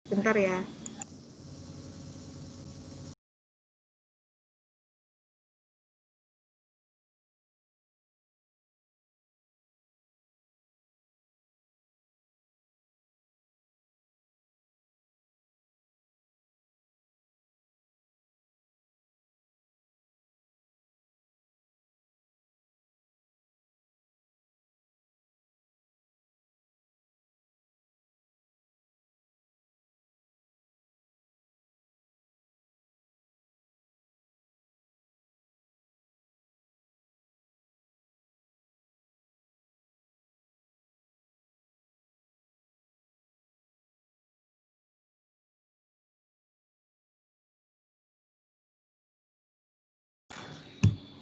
Bentar ya.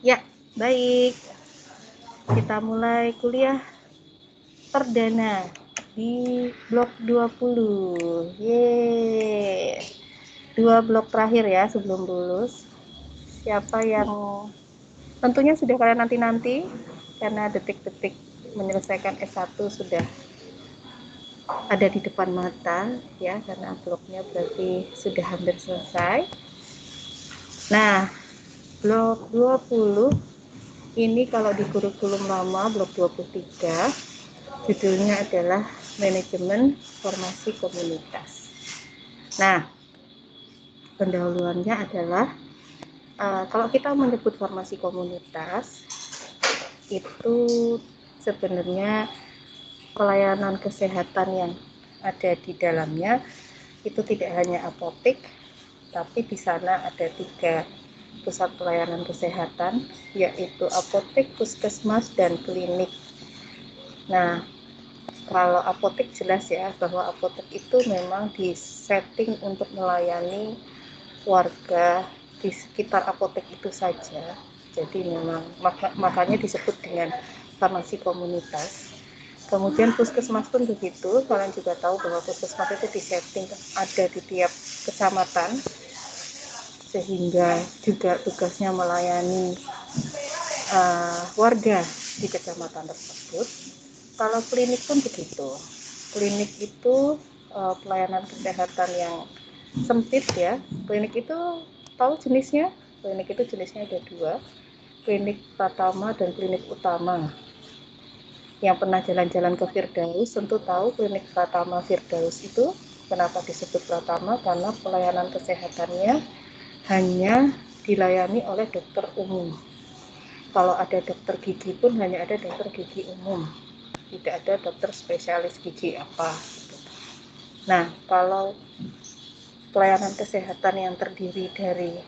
Ya, baik. Kita mulai kuliah perdana di blok 20. Yeay. 2 blok terakhir ya sebelum lulus. Siapa yang tentunya sudah kalian nanti-nanti karena detik-detik menyelesaikan S1 sudah ada di depan mata ya, karena bloknya berarti sudah hampir selesai. Nah, blok 20 ini kalau di kurikulum lama blok 23 judulnya adalah manajemen formasi komunitas. Nah, pendahuluannya adalah kalau kita menyebut formasi komunitas itu sebenarnya pelayanan kesehatan yang ada di dalamnya itu tidak hanya apotek, tapi di sana ada 3 pusat pelayanan kesehatan, yaitu apotek, puskesmas, dan klinik. Nah, kalau apotek jelas ya bahwa apotek itu memang disetting untuk melayani warga di sekitar apotek itu saja. Jadi memang makanya disebut dengan farmasi komunitas. Kemudian puskesmas pun begitu. Kalian juga tahu bahwa puskesmas itu disetting ada di tiap kecamatan, sehingga juga tugasnya melayani warga di kecamatan tersebut. Kalau klinik pun begitu. Klinik itu pelayanan kesehatan yang sempit ya. Klinik itu tahu jenisnya? Klinik itu jenisnya ada 2, klinik Pratama dan klinik utama. Yang pernah jalan-jalan ke Firdaus tentu tahu klinik Pratama Firdaus itu kenapa disebut Pratama, karena pelayanan kesehatannya hanya dilayani oleh dokter umum. Kalau ada dokter gigi pun hanya ada dokter gigi umum, tidak ada dokter spesialis gigi apa. Nah, kalau pelayanan kesehatan yang terdiri dari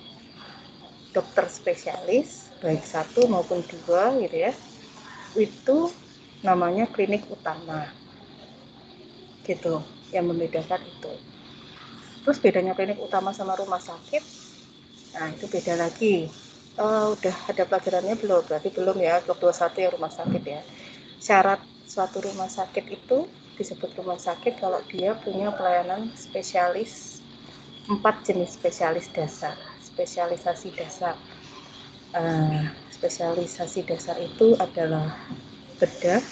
dokter spesialis, baik 1 maupun 2 gitu ya, itu namanya klinik utama. Gitu, yang membedakan itu. Terus bedanya klinik utama sama rumah sakit, nah itu beda lagi. Udah ada pelajarannya belum? Berarti belum ya, blok 21 ya rumah sakit ya. Syarat suatu rumah sakit itu disebut rumah sakit kalau dia punya pelayanan spesialis, 4 jenis spesialis dasar, spesialisasi dasar. Spesialisasi dasar itu adalah bedah,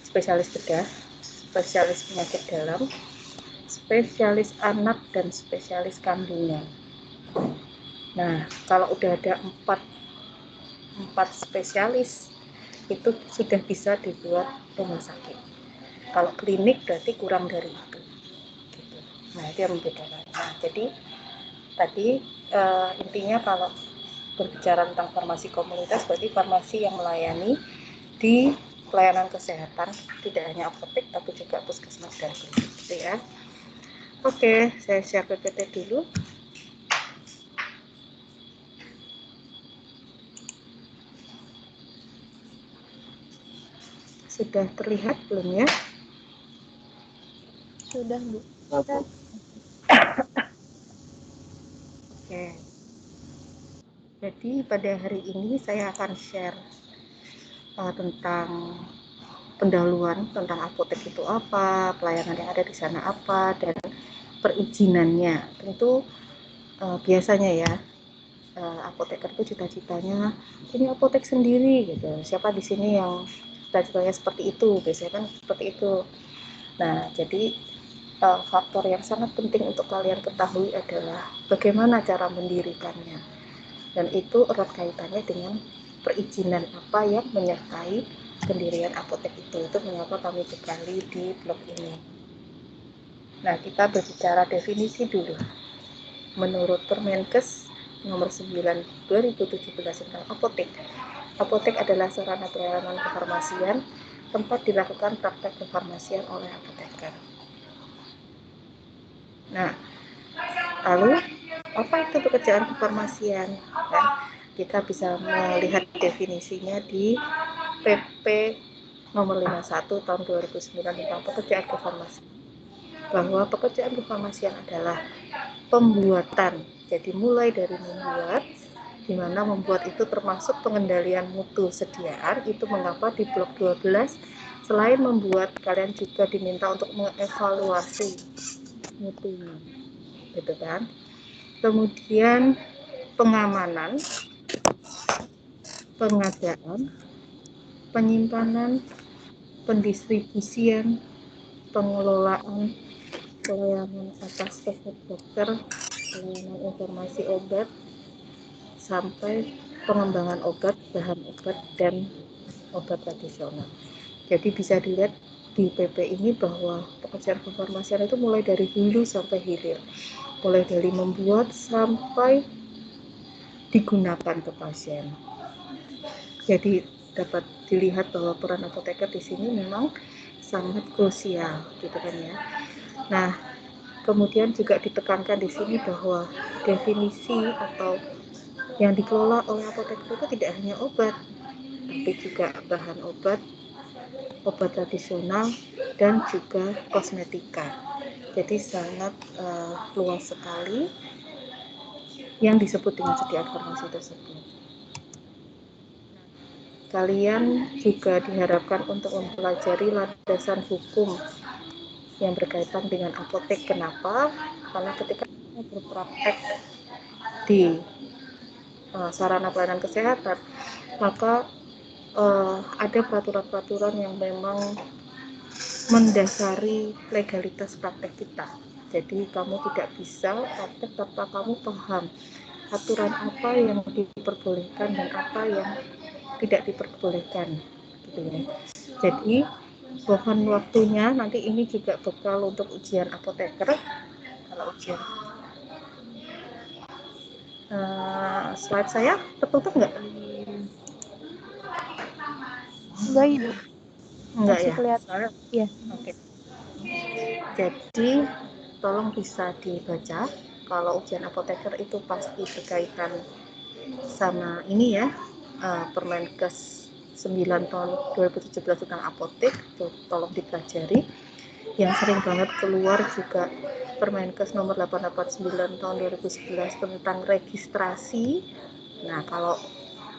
spesialis bedah, spesialis penyakit dalam, spesialis anak, dan spesialis kandungan. Nah, kalau udah ada 4 spesialis itu sudah bisa dibuat rumah sakit. Kalau klinik berarti kurang dari itu. Gitu. Nah, itu yang membedakan. Nah, jadi tadi intinya kalau berbicara tentang farmasi komunitas berarti farmasi yang melayani di pelayanan kesehatan, tidak hanya apotek tapi juga puskesmas dan klinik gitu ya. Oke, saya share PPT dulu. Sudah terlihat belum ya? Sudah, Bu. Oke. Jadi pada hari ini saya akan share tentang pendahuluan tentang apotek itu apa, pelayanan yang ada di sana apa, dan perizinannya. Tentu biasanya ya apoteker itu cita-citanya ini apotek sendiri gitu. Siapa di sini yang cita-citanya seperti itu? Biasanya kan seperti itu. Nah, jadi faktor yang sangat penting untuk kalian ketahui adalah bagaimana cara mendirikannya, dan itu erat kaitannya dengan perizinan apa yang menyertai pendirian apotek itu. Itu mengapa kami bekali di blog ini. Nah, kita berbicara definisi dulu. Menurut Permenkes nomor 9 2017 tentang apotek, apotek adalah sarana pelayanan kefarmasian tempat dilakukan praktek kefarmasian oleh apoteker. Nah, lalu apa itu pekerjaan kefarmasian? Kan? Kita bisa melihat definisinya di PP nomor 51 tahun 2009 tentang pekerjaan kefarmasian, bahwa pekerjaan kefarmasian adalah pembuatan. Jadi mulai dari membuat, di mana membuat itu termasuk pengendalian mutu sediaan. Itu mengapa di blok 12 selain membuat, kalian juga diminta untuk mengevaluasi mutunya, gitu kan. Kemudian pengamanan, pengadaan, penyimpanan, pendistribusian, pengelolaan, pelayanan atas resep dokter, pelayanan informasi obat, sampai pengembangan obat, bahan obat, dan obat tradisional. Jadi bisa dilihat di PP ini bahwa pekerjaan kefarmasian itu mulai dari hulu sampai hilir, mulai dari membuat sampai digunakan ke pasien. Jadi dapat dilihat bahwa peran apoteker di sini memang sangat krusial, gitu kan ya. Nah, kemudian juga ditekankan di sini bahwa definisi atau yang dikelola oleh apoteker itu tidak hanya obat, tapi juga bahan obat, obat tradisional, dan juga kosmetika. Jadi sangat luas sekali yang disebut dengan sediaan farmasi tersebut. Kalian juga diharapkan untuk mempelajari landasan hukum yang berkaitan dengan apotek. Kenapa? Karena ketika kita berpraktek di sarana pelayanan kesehatan, maka ada peraturan-peraturan yang memang mendasari legalitas praktek kita. Jadi kamu tidak bisa praktek tanpa kamu paham aturan apa yang diperbolehkan dan apa yang tidak diperbolehkan, gitu ya. Jadi mohon waktunya, nanti ini juga bekal untuk ujian apoteker. Kalau ujian slide saya tertutup nggak? Enggak, Ibu. Enggak Masih ya? kelihatan. Iya. Oke. Jadi tolong bisa dibaca. Kalau ujian apoteker itu pasti berkaitan sama ini ya, Permenkes 9 tahun 2017 tentang apotek, itu tolong dipelajari. Yang sering banget keluar juga Permenkes nomor 889 tahun 2011 tentang registrasi. Nah, kalau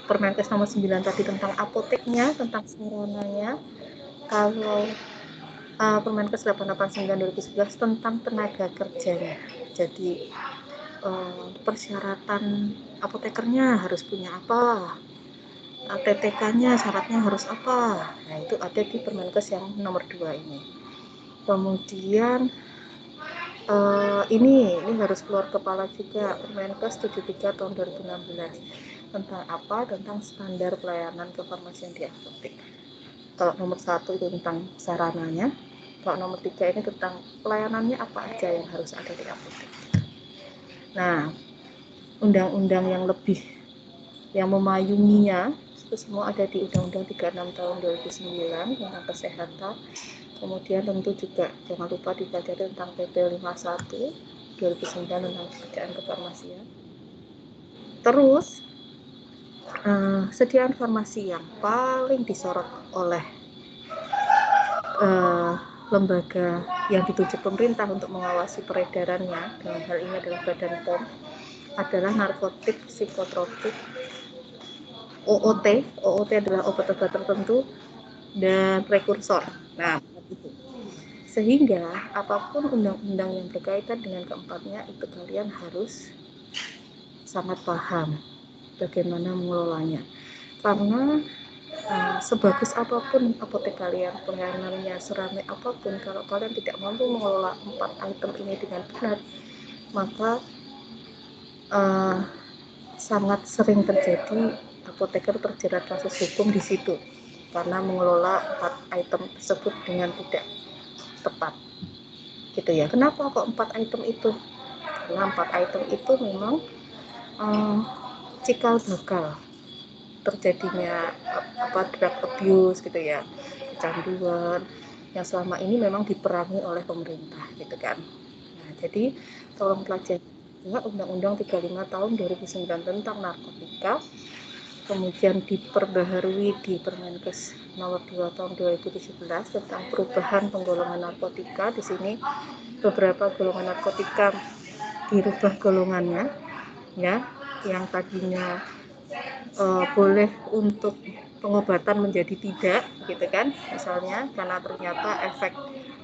Permenkes nomor 9 tadi tentang apoteknya, tentang sarananya. Kalau Permenkes 889 2011 tentang tenaga kerjanya. Jadi persyaratan apotekernya harus punya apa, TTK-nya syaratnya harus apa. Nah, itu ada di Permenkes yang nomor 2 ini. Kemudian ini harus keluar kepala juga, Permenkes 73 tahun 2016 tentang apa? Tentang standar pelayanan kefarmasian di apotek. Kalau nomor 1 itu tentang sarananya, kalau nomor 3 ini tentang pelayanannya apa aja yang harus ada di apotek. Nah, undang-undang yang lebih yang memayunginya itu semua ada di Undang-Undang 36 tahun 2009 tentang kesehatan. Kemudian tentu juga jangan lupa dipelajari tentang PP 51 2009 tentang pekerjaan kefarmasian. Terus sediaan farmasi yang paling disorot oleh lembaga yang ditunjuk pemerintah untuk mengawasi peredarannya, dalam hal ini adalah Badan POM, adalah narkotik psikotropik, OOT. OOT adalah obat-obat tertentu, dan prekursor. Nah, itu. Sehingga apapun undang-undang yang berkaitan dengan keempatnya itu kalian harus sangat paham bagaimana mengelolanya. Karena sebagus apapun apotek kalian, pelayanannya seramai apapun, kalau kalian tidak mampu mengelola 4 item ini dengan benar, maka sangat sering terjadi apoteker terjerat kasus hukum di situ karena mengelola 4 item tersebut dengan tidak tepat, gitu ya. Kenapa kok 4 item itu? Karena 4 item itu memang cikal bakal terjadinya drug abuse, gitu ya, kecanduan yang selama ini memang diperangi oleh pemerintah, gitu kan. Nah, jadi tolong pelajari Undang-Undang 35 tahun 2009 tentang narkotika, kemudian diperbaharui di Permenkes nomor 2 tahun 2017 tentang perubahan penggolongan narkotika. Di sini beberapa golongan narkotika dirubah golongannya, ya, yang tadinya boleh untuk pengobatan menjadi tidak, gitu kan, misalnya karena ternyata efek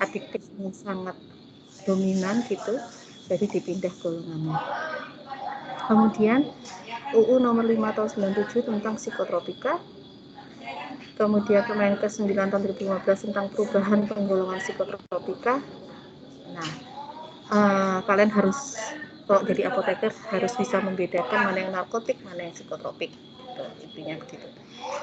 adiktifnya sangat dominan, gitu, jadi dipindah golongannya. Kemudian UU nomor 5 tahun 97 tentang psikotropika, kemudian Permenkes 9 tahun 2015 tentang perubahan penggolongan psikotropika. Nah, kalian harus, kalau jadi apoteker, harus bisa membedakan mana yang narkotik, mana yang psikotropik, gitu, intinya begitu.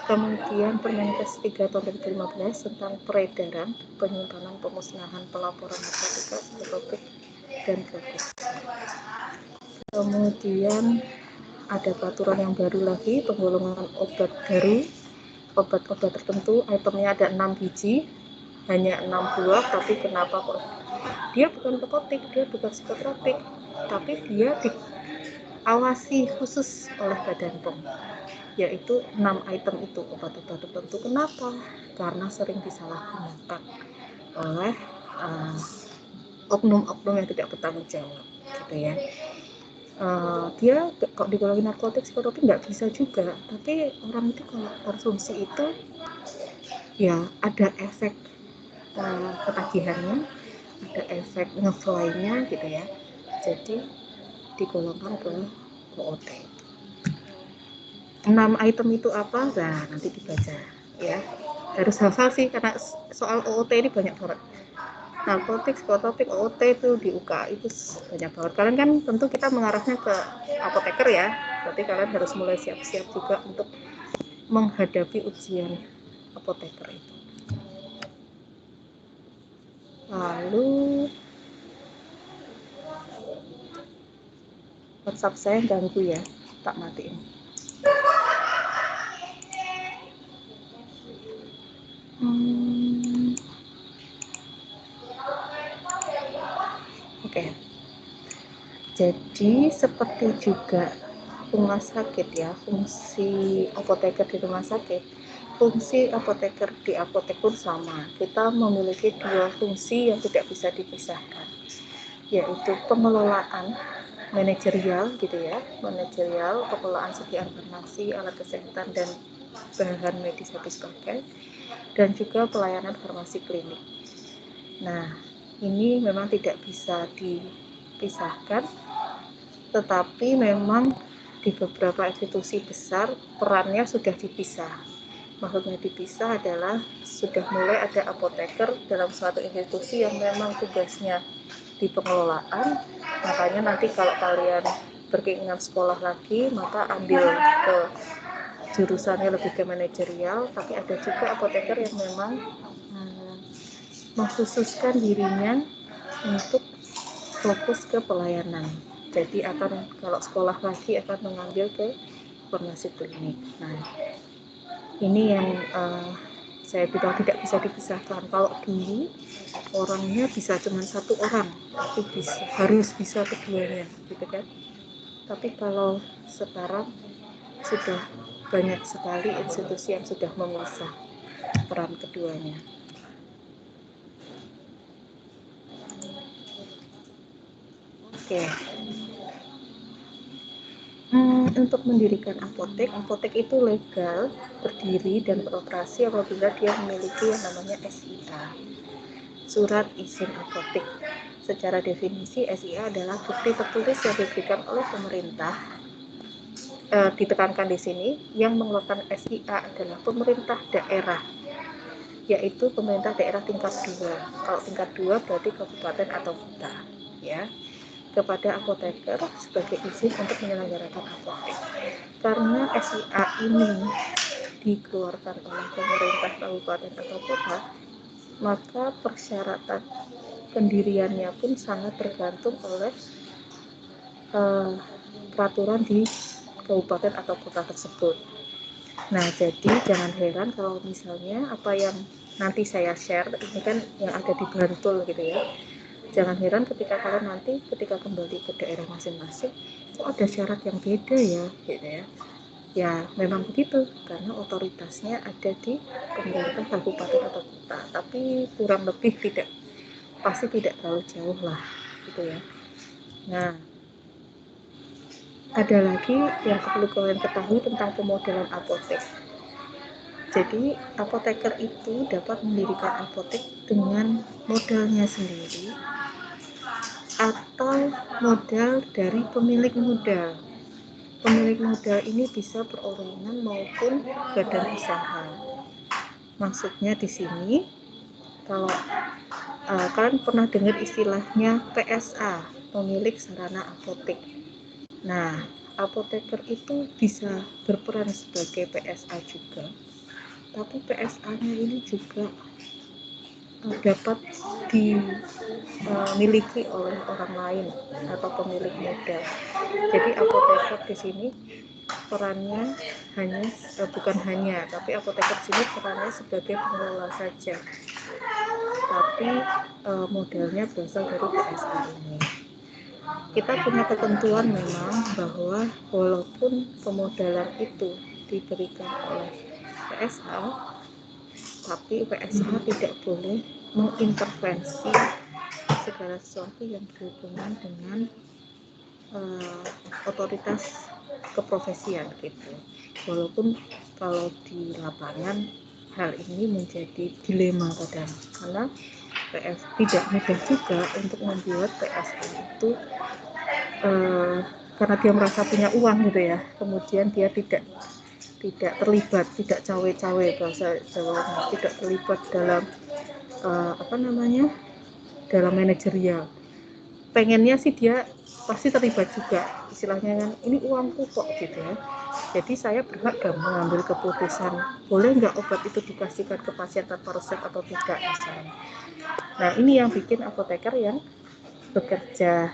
Kemudian Permenkes 3 tahun 2015 tentang peredaran, penyimpanan, pemusnahan, pelaporan narkotika, psikotropik, dan gabus. Kemudian ada peraturan yang baru lagi, penggolongan obat baru, obat-obat tertentu, itemnya ada 6 biji, hanya 6 buah, tapi kenapa kok dia bukan narkotik, dia bukan psikotropik, tapi dia diawasi khusus oleh Badan POM, yaitu 6 item itu, obat-obat tertentu. Kenapa? Karena sering disalahgunakan oleh oknum-oknum yang tidak bertanggung jawab, gitu ya. Dia kok digolongin narkotik, psikotropik nggak bisa juga, tapi orang itu kalau konsumsi itu ya ada efek ketagihannya, ada efek ngefly-nya, gitu ya, jadi digolongkan ke OOT. 6 item itu apa? Nah, nanti dibaca ya, harus hafal sih karena soal OOT ini banyak banget. Narkotik, psikotropik, OOT itu di UK itu banyak banget. Kalian kan tentu kita mengarahnya ke apoteker ya, berarti kalian harus mulai siap-siap juga untuk menghadapi ujian apoteker itu. Lalu WhatsApp saya ganggu ya, tak matiin. Oke. Jadi seperti juga rumah sakit ya, fungsi apoteker di rumah sakit, fungsi apoteker di apotek pun sama. Kita memiliki 2 fungsi yang tidak bisa dipisahkan, yaitu pengelolaan manajerial, gitu ya, manajerial, pengelolaan sediaan farmasi, alat kesehatan, dan bahan medis habis pakai, dan juga pelayanan farmasi klinik. Nah, ini memang tidak bisa dipisahkan, tetapi memang di beberapa institusi besar perannya sudah dipisah. Maksudnya dipisah adalah sudah mulai ada apoteker dalam suatu institusi yang memang tugasnya di pengelolaan. Makanya nanti kalau kalian berkeinginan sekolah lagi, maka ambil ke jurusannya lebih ke manajerial. Tapi ada juga apoteker yang memang mengkhususkan dirinya untuk fokus ke pelayanan. Jadi akan, kalau sekolah lagi akan mengambil ke farmasi klinik. Nah, ini yang saya bilang tidak bisa dipisahkan. Kalau dulu orangnya bisa cuma 1 orang, tapi harus bisa keduanya, gitu kan. Tapi kalau sekarang sudah banyak sekali institusi yang sudah memisah peran keduanya. Oke. Untuk mendirikan apotek, apotek itu legal, berdiri dan beroperasi apabila dia memiliki yang namanya SIA, Surat Izin Apotek. Secara definisi, SIA adalah bukti tertulis yang diberikan oleh pemerintah ditekankan di sini, yang mengeluarkan SIA adalah pemerintah daerah, yaitu pemerintah daerah tingkat 2. Kalau tingkat 2 berarti kabupaten atau kota, ya, kepada apoteker sebagai izin untuk menyelenggarakan apotek. Karena SIA ini dikeluarkan oleh pemerintah kabupaten atau kota, maka persyaratan pendiriannya pun sangat tergantung oleh peraturan di kabupaten atau kota tersebut. Nah, jadi jangan heran kalau misalnya apa yang nanti saya share ini kan yang ada di Bantul gitu ya. Jangan heran ketika kalian nanti ketika kembali ke daerah masing-masing, kok ada syarat yang beda ya, gitu ya. Ya, memang begitu karena otoritasnya ada di pemerintah kabupaten atau kota, tapi kurang lebih pasti tidak terlalu jauh lah, gitu ya. Nah, ada lagi yang perlu kalian ketahui tentang pemodelan apotek. Jadi, apoteker itu dapat mendirikan apotek dengan modalnya sendiri atau modal dari pemilik modal. Pemilik modal ini bisa perorangan maupun badan usaha. Maksudnya di sini, kalau kalian pernah dengar istilahnya PSA, pemilik sarana apotek. Nah, apoteker itu bisa berperan sebagai PSA juga, tapi PSA-nya ini juga dapat dimiliki oleh orang lain atau pemilik modal. Jadi apoteker di sini perannya tapi apoteker di sini perannya sebagai pengelola saja. Tapi modalnya berasal dari PSA ini. Kita punya ketentuan memang bahwa walaupun pemodalan itu diberikan oleh PSA, tapi PSA tidak boleh mengintervensi segala sesuatu yang berhubungan dengan otoritas keprofesian gitu. Walaupun kalau di lapangan hal ini menjadi dilema kadang, karena tidak mudah juga untuk membuat PSA itu karena dia merasa punya uang gitu ya, kemudian dia tidak terlibat, tidak cawe-cawe bahasa Jawa, tidak terlibat dalam dalam manajerial. Pengennya sih dia pasti terlibat juga, istilahnya kan ini uangku kok gitu ya, jadi saya berhak dong mengambil keputusan boleh nggak obat itu dikasihkan ke pasien tanpa resep atau tidak misalnya. Nah, ini yang bikin apoteker yang bekerja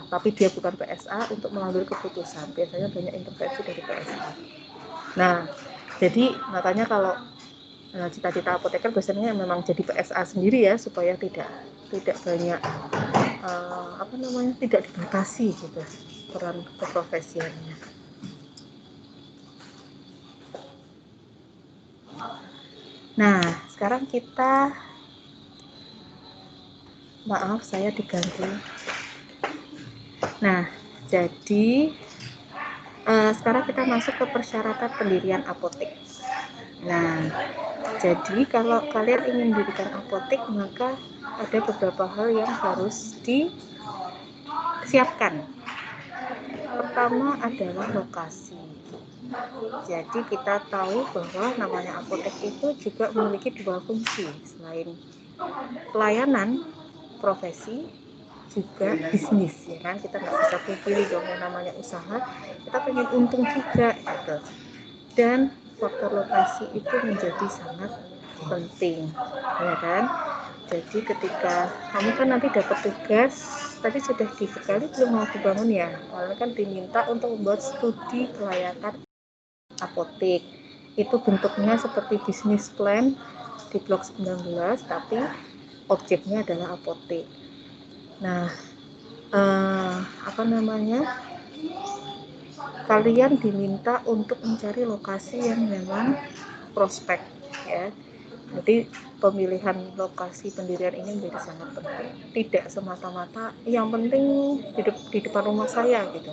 tapi dia bukan PSA untuk mengambil keputusan, biasanya banyak intervensi dari PSA. Nah, jadi makanya kalau cita-cita apoteker biasanya memang jadi PSA sendiri ya, supaya tidak banyak tidak dibatasi gitu peran keprofesiannya. Nah, sekarang kita saya diganggu. Nah, jadi sekarang kita masuk ke persyaratan pendirian apotek. Nah, jadi kalau kalian ingin mendirikan apotek, maka ada beberapa hal yang harus disiapkan. Pertama adalah lokasi. Jadi kita tahu bahwa namanya apotek itu juga memiliki dua fungsi, selain pelayanan profesi juga bisnis, ya kan. Kita nggak bisa pilih dong, yang namanya usaha kita pengen untung juga gitu. Dan faktor lokasi itu menjadi sangat penting, ya kan. Jadi ketika kamu kan nanti dapat tugas, tadi sudah dibekali belum mau dibangun ya, kalian kan diminta untuk membuat studi kelayakan apotek. Itu bentuknya seperti bisnis plan di blok 19, tapi objeknya adalah apotek. Nah, kalian diminta untuk mencari lokasi yang memang prospek ya. Jadi pemilihan lokasi pendirian ini menjadi sangat penting. Tidak semata-mata yang penting di depan rumah saya gitu.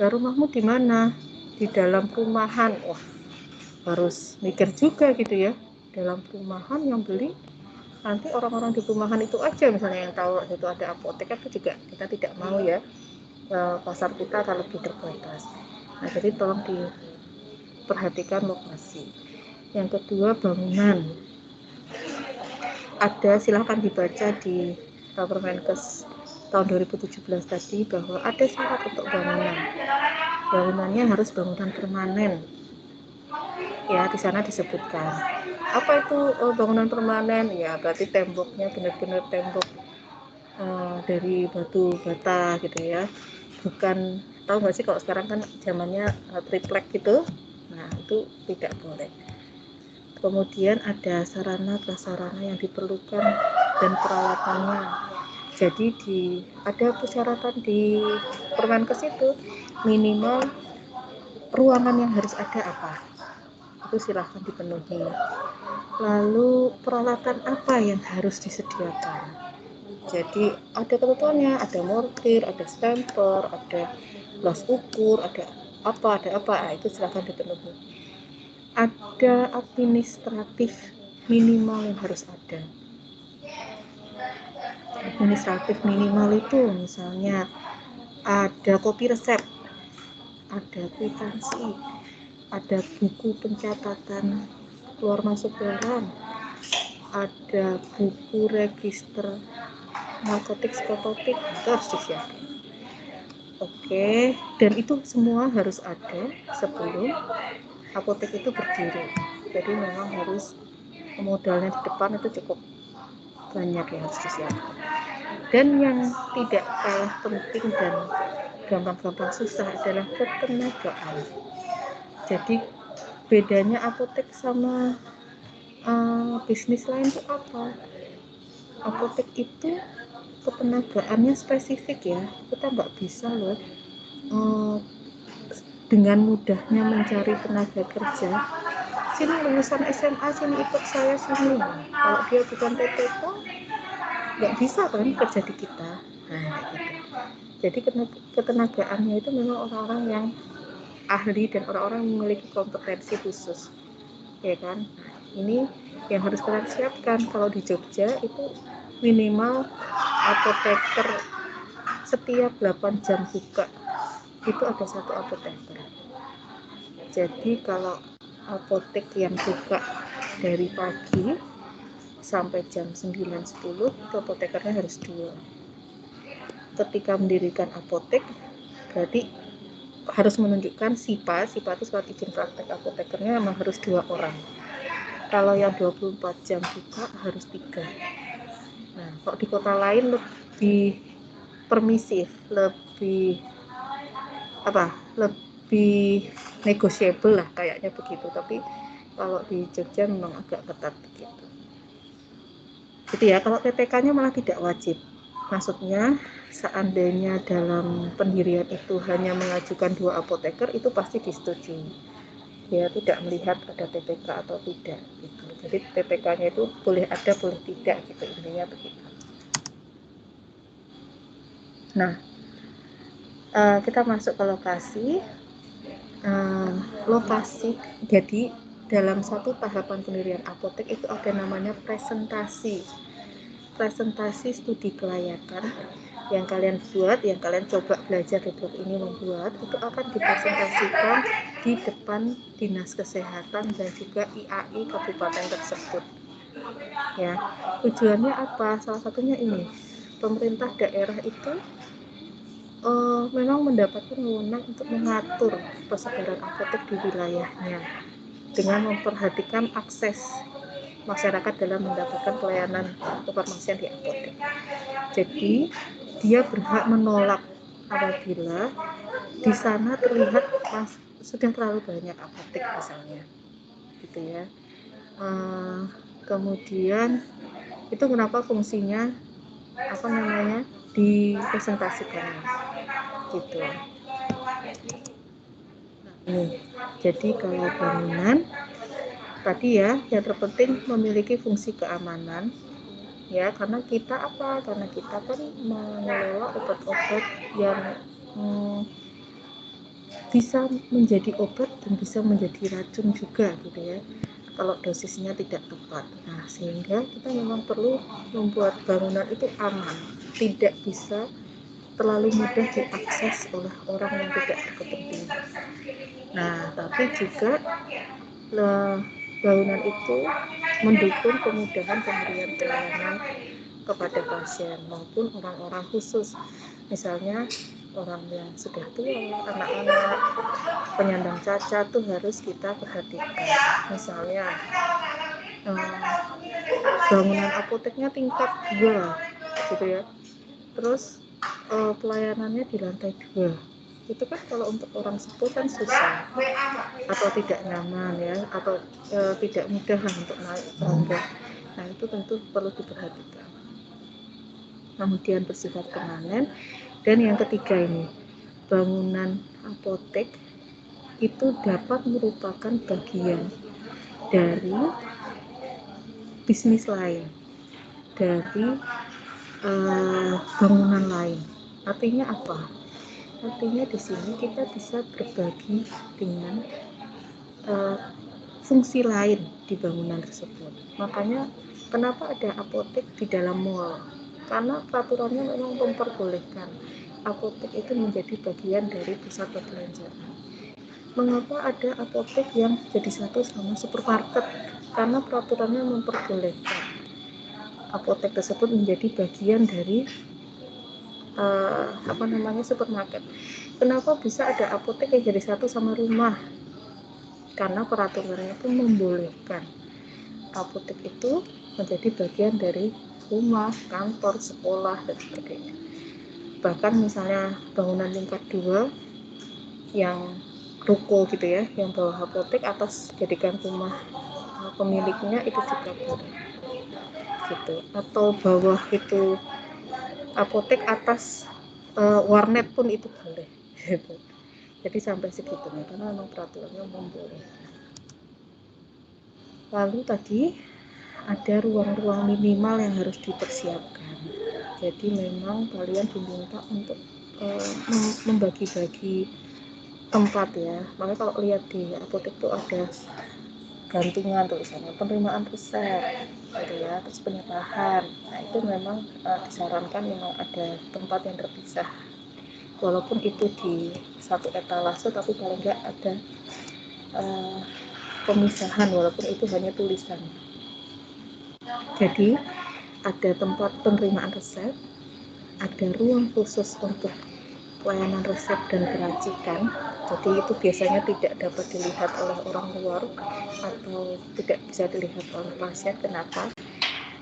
Nah, rumahmu di mana? Di dalam perumahan. Wah, harus mikir juga gitu ya. Dalam perumahan yang beli nanti orang-orang di perumahan itu aja misalnya yang tahu itu ada apotek, itu juga kita tidak mau ya. pasar kita akan lebih terbatas. Nah, jadi tolong diperhatikan lokasi. Yang kedua, bangunan. Ada, silahkan dibaca di Permenkes tahun 2017 tadi bahwa ada syarat untuk bangunan. Bangunannya harus bangunan permanen. Ya, di sana disebutkan. Apa itu bangunan permanen? Ya, berarti temboknya benar-benar tembok dari batu bata gitu ya. Bukan, tahu nggak sih kalau sekarang kan zamannya triplek gitu. Nah, itu tidak boleh. Kemudian ada sarana prasarana yang diperlukan dan peralatannya. Jadi ada persyaratan di Permenkes itu minimal ruangan yang harus ada apa, itu silahkan dipenuhi. Lalu peralatan apa yang harus disediakan, jadi ada ketentuannya, ada mortir, ada stemper, ada gelas ukur, ada apa, nah, itu silahkan dipenuhi. Ada administratif minimal yang harus ada. Administratif minimal itu misalnya ada kopi resep, ada kwitansi, ada buku pencatatan keluar masuk barang, ada buku register narkotik psikotrotik, itu harus disiapkan. Oke, dan itu semua harus ada sebelum apotek itu berdiri. Jadi memang harus modalnya di depan itu cukup banyak yang harus disiapkan. Dan yang tidak kalah penting dan gampang-gampang susah adalah ketenagaan. Jadi bedanya apotek sama bisnis lain itu apa? Apotek itu ketenagaannya spesifik ya, kita nggak bisa loh dengan mudahnya mencari tenaga kerja. Sini lulusan SMA, sini ikut saya sini. Kalau dia bukan TTK, nggak bisa kan kerja di kita. Nah, gitu. Jadi ketenagaannya itu memang orang-orang yang ahli dan orang-orang yang memiliki kompetensi khusus, ya kan? Ini yang harus kalian siapkan. Kalau di Jogja itu minimal apoteker setiap 8 jam buka itu ada satu apoteker. Jadi kalau apotek yang buka dari pagi sampai jam 9-10 itu apotekernya harus 2. Ketika mendirikan apotek berarti harus menunjukkan SIPA itu surat izin praktek apotekernya memang harus 2 orang. Kalau yang 24 jam buka harus 3. Nah, kalau di kota lain lebih permisif, lebih negotiable lah kayaknya begitu. Tapi kalau di Jogja memang agak ketat begitu. Gitu ya. Kalau TTK-nya malah tidak wajib. Maksudnya seandainya dalam pendirian itu hanya mengajukan 2 apoteker, itu pasti disetujui. Ya, tidak melihat ada TTK atau tidak gitu. Jadi TTK-nya itu boleh ada boleh tidak gitu, intinya begitu. Nah, kita masuk ke lokasi. Jadi dalam satu tahapan pendirian apotek itu ada namanya presentasi studi kelayakan yang kalian buat, yang kalian coba belajar di blog ini membuat, itu akan dipresentasikan di depan Dinas Kesehatan dan juga IAI kabupaten tersebut. Ya, tujuannya apa? Salah satunya ini, pemerintah daerah itu memang mendapatkan wewenang untuk mengatur persebaran apotek di wilayahnya dengan memperhatikan akses masyarakat dalam mendapatkan pelayanan kefarmasian di apotek. Jadi dia berhak menolak apabila di sana terlihat sudah terlalu banyak apotek misalnya, gitu ya. Kemudian itu kenapa fungsinya dipresentasikan gitu. Nah, jadi kalau bangunan tadi ya, yang terpenting memiliki fungsi keamanan ya, karena kita kan mengelola obat-obat yang bisa menjadi obat dan bisa menjadi racun juga gitu ya kalau dosisnya tidak tepat. Nah, sehingga kita memang perlu membuat bangunan itu aman, tidak bisa terlalu mudah diakses oleh orang yang tidak berkepentingan. Nah, tapi juga bangunan itu mendukung kemudahan pemberian pelayanan kepada pasien maupun orang-orang khusus, misalnya orang yang sudah tua, anak-anak, penyandang cacat tuh harus kita perhatikan. Misalnya bangunan apoteknya tingkat 2 gitu ya, terus pelayanannya di lantai 2, itu kan kalau untuk orang sepuh kan susah atau tidak nyaman ya, atau tidak mudah untuk naik tangga. Nah, itu tentu perlu diperhatikan. Kemudian bersifat permanen. Dan yang ketiga ini, bangunan apotek itu dapat merupakan bagian dari bisnis lain, dari bangunan lain. Artinya apa? Artinya di sini kita bisa berbagi dengan fungsi lain di bangunan tersebut. Makanya kenapa ada apotek di dalam mall? Karena peraturannya memang memperbolehkan apotek itu menjadi bagian dari pusat perbelanjaan. Mengapa ada apotek yang jadi satu sama supermarket? Karena peraturannya memperbolehkan apotek tersebut menjadi bagian dari supermarket. Kenapa bisa ada apotek yang jadi satu sama rumah? Karena peraturannya itu membolehkan apotek itu menjadi bagian dari rumah, kantor, sekolah, dan sebagainya. Bahkan misalnya bangunan tingkat 2 yang ruko gitu ya, yang bawah apotek, atas jadikan rumah pemiliknya, itu juga boleh gitu. Atau bawah itu apotek, atas warnet pun itu boleh gitu. Jadi sampai segitunya karena memang peraturannya membolehkan. Lalu tadi ada ruang-ruang minimal yang harus dipersiapkan. Jadi memang kalian diminta untuk membagi-bagi tempat ya. Makanya kalau lihat di apotek itu ada gantungan tulisannya penerimaan resep gitu ya, terus penyepahan. Nah, itu memang disarankan memang ada tempat yang terpisah. Walaupun itu di satu etalase, tapi paling enggak ada pemisahan walaupun itu hanya tulisan. Jadi ada tempat penerimaan resep, ada ruang khusus untuk pelayanan resep dan peracikan. Jadi itu biasanya tidak dapat dilihat oleh orang luar atau tidak bisa dilihat oleh pasien. Kenapa?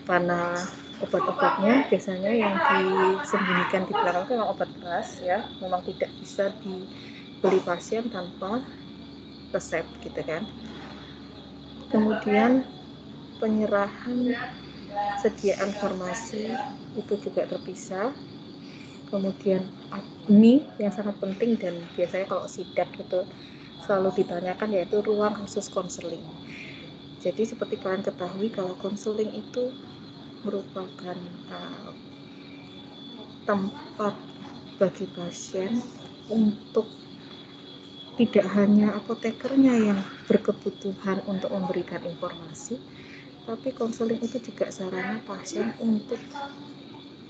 Karena obat-obatnya biasanya yang disembunyikan di belakang itu memang obat keras ya, memang tidak bisa dibeli pasien tanpa resep gitu kan. Kemudian penyerahan sediaan farmasi itu juga terpisah. Kemudian ini yang sangat penting dan biasanya kalau sidak itu selalu ditanyakan, yaitu ruang khusus konseling. Jadi seperti kalian ketahui kalau konseling itu merupakan tempat bagi pasien untuk tidak hanya apotekernya yang berkebutuhan untuk memberikan informasi, tapi konseling itu juga sarana pasien untuk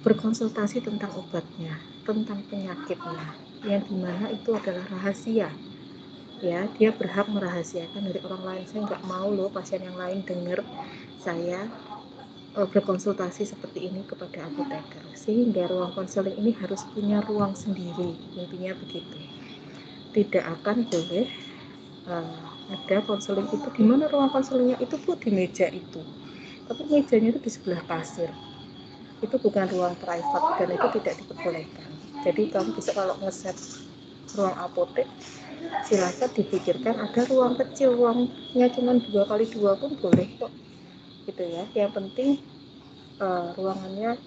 berkonsultasi tentang obatnya, tentang penyakitnya, yang dimana itu adalah rahasia ya, dia berhak merahasiakan dari orang lain. Saya nggak mau loh pasien yang lain dengar saya berkonsultasi seperti ini kepada apoteker, sehingga ruang konseling ini harus punya ruang sendiri, intinya begitu. Tidak akan boleh ada konseling itu di mana ruang konselingnya itu pun di meja itu, tapi mejanya itu di sebelah kasir. Itu bukan ruang private dan itu tidak diperbolehkan. Jadi kamu bisa kalau ngeset ruang apotek, silakan dipikirkan ada ruang kecil, ruangnya cuma 2x2 pun boleh kok gitu ya. Yang penting ruangannya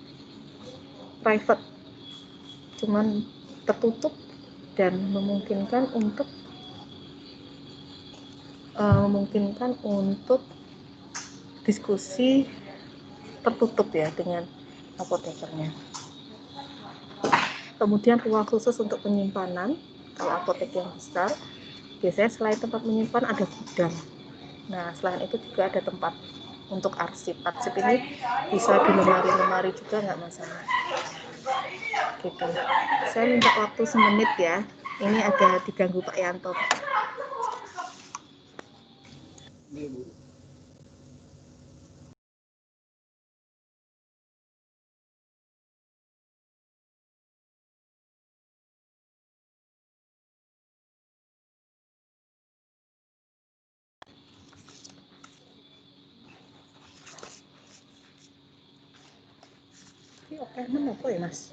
private, cuman tertutup dan memungkinkan untuk diskusi tertutup ya dengan apotekernya. Kemudian ruang khusus untuk penyimpanan. Kalau apotek yang besar biasanya selain tempat menyimpan ada gudang. Nah, selain itu juga ada tempat untuk arsip ini bisa di lemari juga nggak masalah gitu. Saya minta waktu semenit ya, ini ada diganggu Pak Yanto. Oke, apa ya Mas?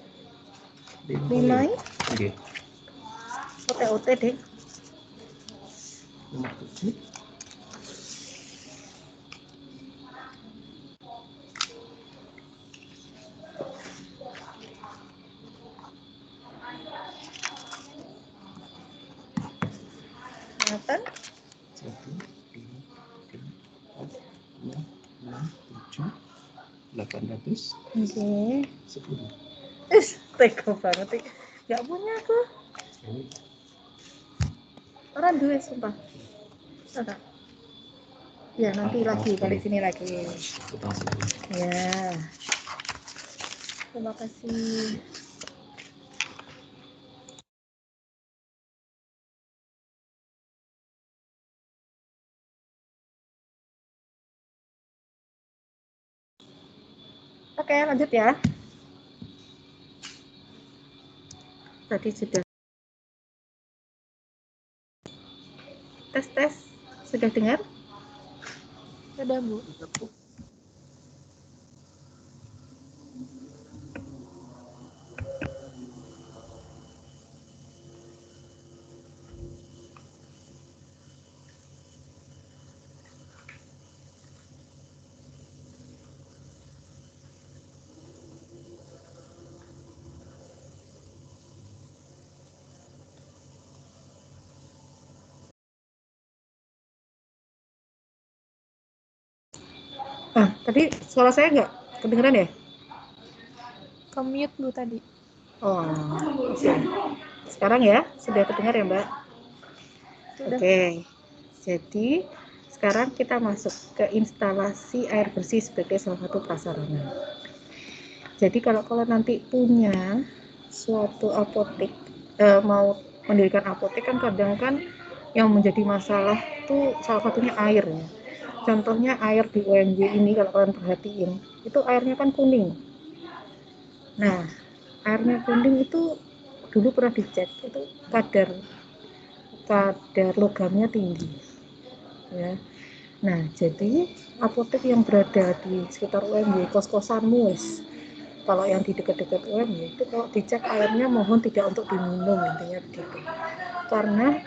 5 Iya. OT deh. Ngeten? 1, 2, 3, 4, 5, 6, 7, 800. Oke. 10. Tega banget sih. Gak punya aku. Orang duit sumpah. Enggak. Ya nanti lagi balik sini lagi. Ya. Terima kasih. Oke, lanjut ya. Tadi sudah tes. Sudah dengar? Sudah, Bu. Tadi suara saya nggak kedengeran ya? Ke-mute, Bu, tadi. Oh, oke. Sekarang ya, sudah terdengar ya Mbak? Sudah. Oke. Jadi, sekarang kita masuk ke instalasi air bersih sebagai salah satu prasarana. Jadi kalau nanti punya suatu apotek, mau mendirikan apotek kan kadang kan yang menjadi masalah tuh salah satunya air ya. Contohnya air di UMJ ini kalau kalian perhatiin, itu airnya kan kuning. Nah, airnya kuning itu dulu pernah dicek, itu kadar logamnya tinggi. Ya. Nah, jadi apotek yang berada di sekitar UMY, kos-kosanmu wis. Kalau yang di dekat-dekat UMY itu kalau dicek airnya mohon tidak untuk diminum, intinya begitu. Karena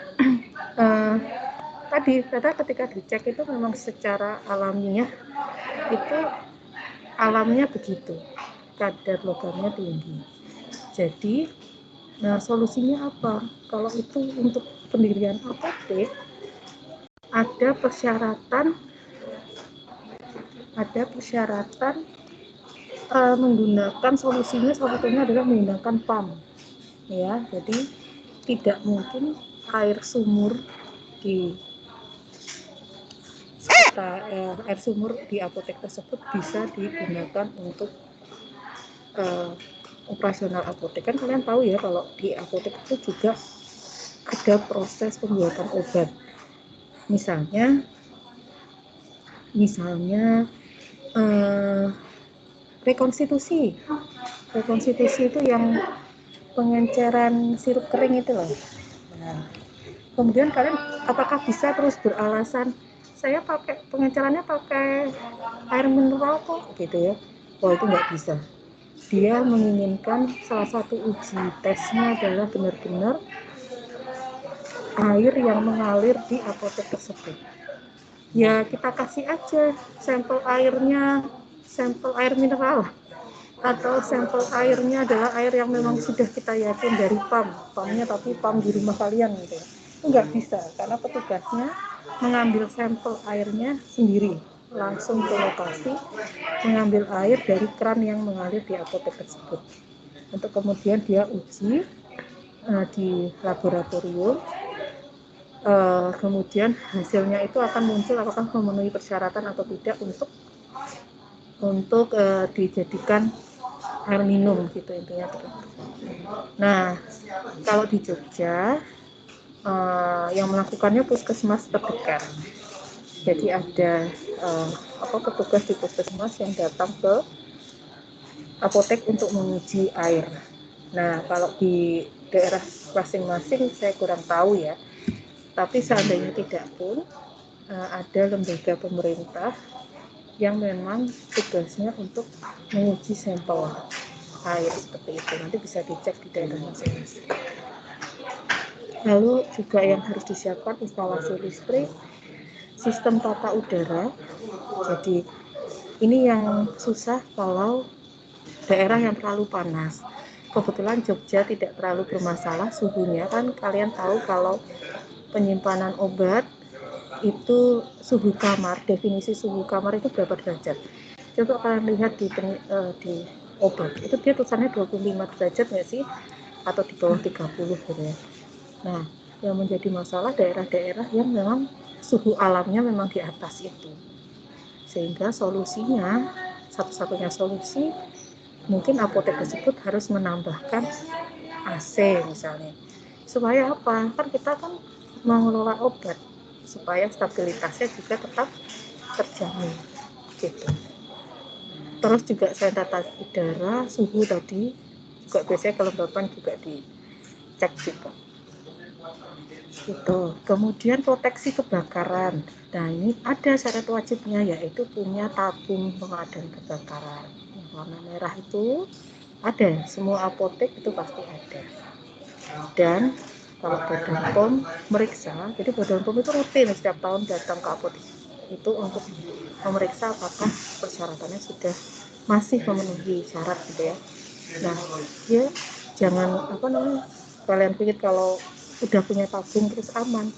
karena ketika dicek itu memang secara alamiah itu alamnya begitu, kadar logamnya tinggi. Jadi, solusinya apa? Kalau itu untuk pendirian apotek ada persyaratan menggunakan solusinya, salah satunya adalah menggunakan pump ya. Jadi tidak mungkin air sumur di air sumur di apotek tersebut bisa digunakan untuk operasional apotek. Kan kalian tahu ya kalau di apotek itu juga ada proses pembuatan obat. Misalnya rekonstitusi itu yang pengenceran sirup kering itu loh. Nah, kemudian kalian apakah bisa terus beralasan saya pakai pengencerannya pakai air mineral kok gitu ya? Oh, itu nggak bisa. Dia menginginkan salah satu uji tesnya adalah benar-benar air yang mengalir di apotek tersebut. Ya kita kasih aja sampel air mineral, atau sampel airnya adalah air yang memang sudah kita yakin dari pumpnya tapi pump di rumah kalian gitu. Itu nggak bisa karena petugasnya mengambil sampel airnya sendiri langsung ke lokasi, mengambil air dari keran yang mengalir di apotek tersebut untuk kemudian dia uji di laboratorium. Kemudian hasilnya itu akan muncul apakah memenuhi persyaratan atau tidak untuk untuk dijadikan air minum gitu intinya. Nah, kalau di Jogja yang melakukannya puskesmas terdekat. Jadi ada petugas di puskesmas yang datang ke apotek untuk menguji air. Nah, kalau di daerah masing-masing saya kurang tahu ya. Tapi seandainya tidak pun ada lembaga pemerintah yang memang tugasnya untuk menguji sampel air seperti itu. Nanti bisa dicek di daerah masing-masing. Lalu juga yang harus disiapkan instalasi listrik, sistem tata udara. Jadi ini yang susah kalau daerah yang terlalu panas. Kebetulan Jogja tidak terlalu bermasalah suhunya, kan kalian tahu kalau penyimpanan obat itu suhu kamar, definisi suhu kamar itu berapa derajat. Coba kalian lihat di obat, itu dia tulisannya 25 derajat nggak sih? Atau di bawah 30 gitu ya. Nah, yang menjadi masalah daerah-daerah yang memang suhu alamnya memang di atas itu. Sehingga solusinya, satu-satunya solusi, mungkin apotek tersebut harus menambahkan AC misalnya. Supaya apa? Kan kita kan mengelola obat, supaya stabilitasnya juga tetap terjamin. Gitu. Terus juga selain tata udara, suhu tadi, juga biasanya kelembapan juga dicek juga. Gitu. Kemudian proteksi kebakaran. Nah, ini ada syarat wajibnya, yaitu punya tabung pemadam kebakaran. Yang warna merah itu ada, semua apotek itu pasti ada. Dan kalau Badan POM meriksa, jadi Badan POM itu rutin setiap tahun datang ke apotek itu untuk memeriksa apakah persyaratannya sudah masih memenuhi syarat gitu ya. Nah, ya jangan kalian pikir kalau udah punya tabung terus aman.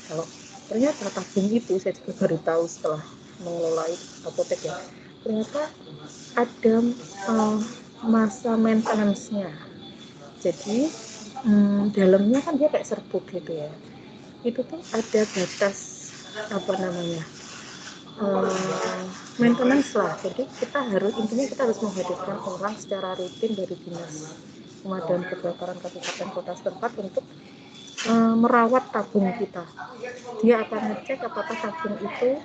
Kalau ternyata tabung itu, saya juga baru tahu setelah mengelola apotek ya, ternyata ada masa maintenance-nya. Jadi dalamnya kan dia kayak serbuk gitu ya. Itu tuh ada batas maintenance lah. Jadi intinya kita harus menghadirkan orang secara rutin dari dinas pemadam kebakaran kabupaten kota setempat untuk merawat tabung kita. Dia akan ngecek apakah tabung itu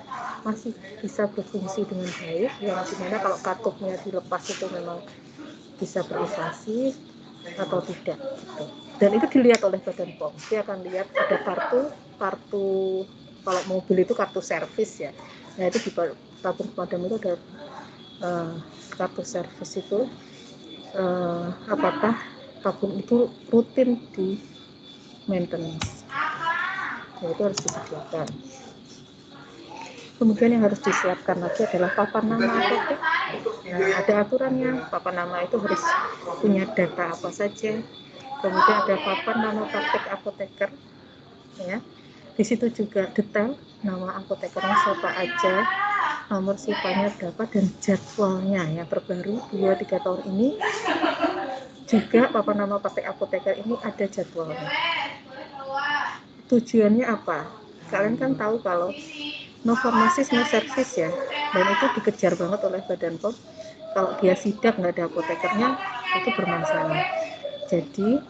masih bisa berfungsi dengan baik, yang dimana kalau katupnya dilepas itu memang bisa berisolasi atau tidak gitu. Dan itu dilihat oleh Badan POM. Dia akan lihat ada kartu kalau mobil itu kartu servis ya. Nah, itu di tabung pemadam itu ada kartu servis itu apakah tabung itu rutin di maintenance. Nah, itu harus disediakan. Kemudian yang harus disiapkan lagi adalah papan nama apotek. Nah, ada aturannya, papan nama itu harus punya data apa saja. Kemudian ada papan nama praktek apoteker, ya. Di situ juga detail nama apotekernya siapa aja, nomor sipanya berapa, dan jadwalnya yang terbaru 2-3 tahun ini. Juga papan nama praktek apoteker ini ada jadwalnya. Tujuannya apa? Kalian kan tahu kalau no farmasis no service ya, dan itu dikejar banget oleh Badan POM. Kalau dia sidak nggak ada apotekernya, itu bermasalah. Jadi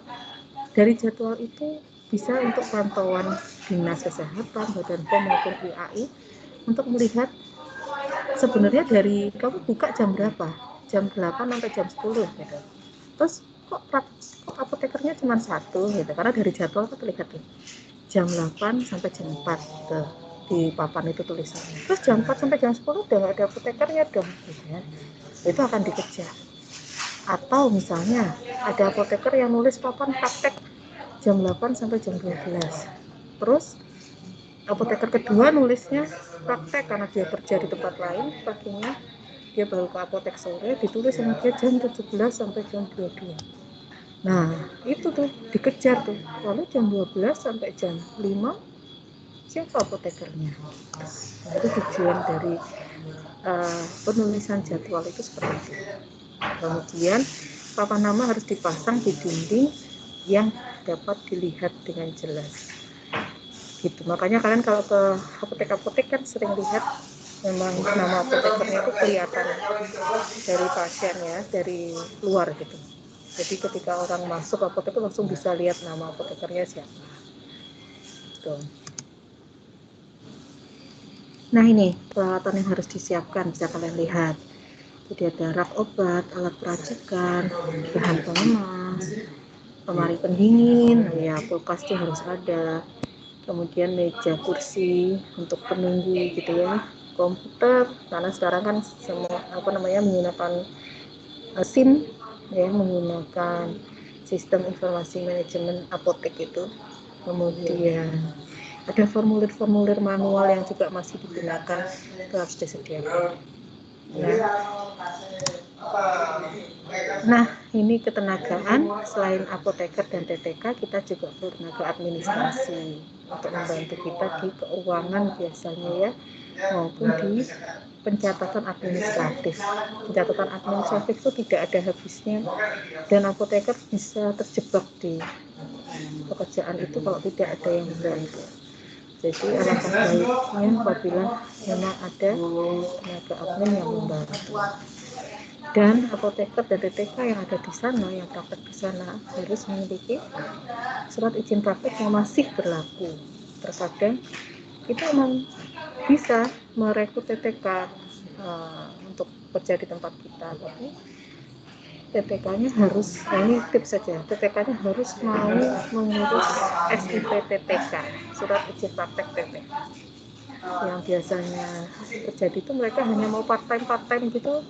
dari jadwal itu bisa untuk pantauan dinas kesehatan, Badan POM maupun IAI untuk melihat sebenarnya dari kamu buka jam berapa, jam 8 sampai jam 10 gitu. Terus kok apotekernya cuma satu gitu, karena dari jadwal kan terlihat tuh jam 8 sampai jam 4 gitu di papan itu tulisannya. Terus jam 4 sampai jam 10 udah nggak ada apotekernya dong gitu ya. Itu akan dikejar. Atau misalnya ada apoteker yang nulis papan praktek jam 8 sampai jam 12. Terus apoteker kedua nulisnya praktek karena dia kerja di tempat lain paginya, dia baru ke apotek sore, ditulis sama dia jam 17 sampai jam 22. Nah, itu tuh dikejar tuh. Lalu jam 12 sampai jam 5 siapa apotekernya? Nah, itu tujuan dari penulisan jadwal itu seperti itu. Kemudian papan nama harus dipasang di dinding yang dapat dilihat dengan jelas. Gitu. Makanya kalian kalau ke apotek-apotek kan sering lihat memang nama apotekernya itu kelihatan dari pasien ya, dari luar gitu. Jadi ketika orang masuk apoteker langsung bisa lihat nama apotekernya siapa. Tuh. Nah ini peralatan yang harus disiapkan, bisa kalian lihat. Jadi ada rak obat, alat peracikan, bahan pengemas, lemari pendingin, ya kulkas itu harus ada. Kemudian meja kursi untuk penunggu gitu ya, komputer karena sekarang kan semua menggunakan SIM ya, menggunakan sistem informasi manajemen apotek itu. Kemudian ada formulir-formulir manual yang juga masih digunakan, itu harus disediakan ya. Nah ini ketenagaan, selain apoteker dan TTK kita juga bertenaga administrasi untuk membantu kita di keuangan biasanya ya, maupun di pencatatan administratif. Pencatatan administratif itu tidak ada habisnya dan apoteker bisa terjebak di pekerjaan itu kalau tidak ada yang membantu. Jadi alangkah baiknya apabila memang ada tenaga admin yang membantu. Dan apoteker dan TTK yang ada di sana, yang praktek di sana harus memiliki surat izin praktek yang masih berlaku. Terkadang kita memang bisa merekrut TTK untuk kerja di tempat kita, tapi TTK-nya harus, ini tips saja, TTK-nya harus mau mengurus SIP TTK, surat izin praktek TTK. Yang biasanya terjadi itu mereka hanya mau part-time gitu,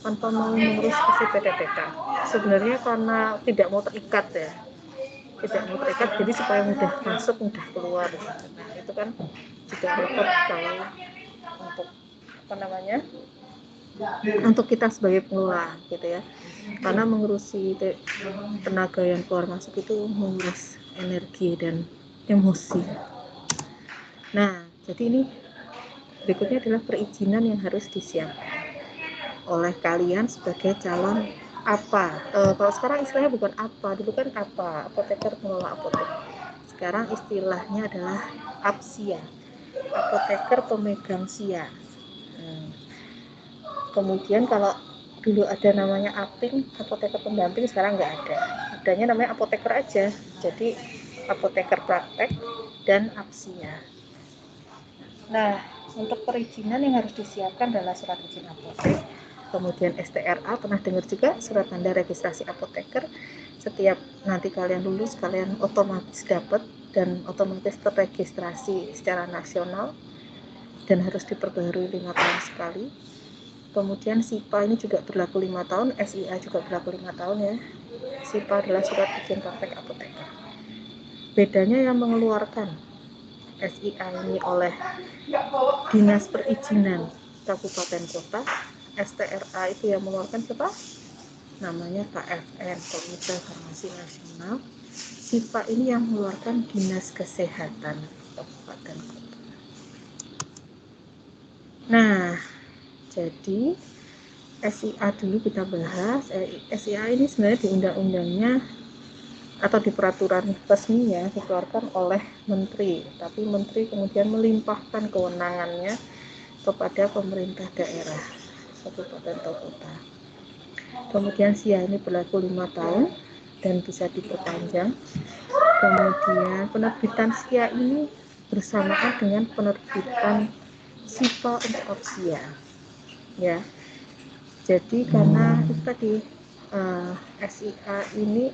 tanpa mau mengurus SIP TTK. Sebenarnya karena tidak mau terikat ya, tidak mau terikat, jadi supaya mudah masuk, mudah keluar. Nah itu kan juga repot kalau untuk kita sebagai pengelola gitu ya, karena mengurusi tenaga yang keluar masuk itu menguras energi dan emosi. Nah jadi ini berikutnya adalah perizinan yang harus disiapkan oleh kalian sebagai calon kalau sekarang istilahnya bukan dulu kan apoteker, pengelola apotek. Sekarang istilahnya adalah APSIA, apoteker pemegang SIA. Kemudian kalau dulu ada namanya APIN, apoteker pendamping, sekarang nggak ada. Adanya namanya apoteker aja, jadi apoteker praktek dan APSIA. Nah, untuk perizinan yang harus disiapkan adalah surat izin apotek, kemudian STRA, pernah dengar juga surat tanda registrasi apoteker. Setiap nanti kalian lulus, kalian otomatis dapat dan otomatis terregistrasi secara nasional dan harus diperbarui 5 tahun sekali. Kemudian SIPA ini juga berlaku 5 tahun, SIA juga berlaku 5 tahun ya. SIPA adalah surat izin praktek apoteker. Bedanya yang mengeluarkan SIA ini oleh Dinas Perizinan Kabupaten Kota, STRA itu yang mengeluarkan siapa? Namanya KFN, Komite Farmasi Nasional. SIPA ini yang mengeluarkan Dinas Kesehatan Kabupaten Kota. Nah, jadi SIA dulu kita bahas. SIA ini sebenarnya di undang-undangnya atau di peraturan resminya dikeluarkan oleh menteri, tapi menteri kemudian melimpahkan kewenangannya kepada pemerintah daerah, kabupaten atau kota. Kemudian SIA ini berlaku 5 tahun dan bisa diperpanjang. Kemudian penerbitan SIA ini bersamaan dengan penerbitan SIPA untuk APSIA ya. Jadi karena itu tadi SIA ini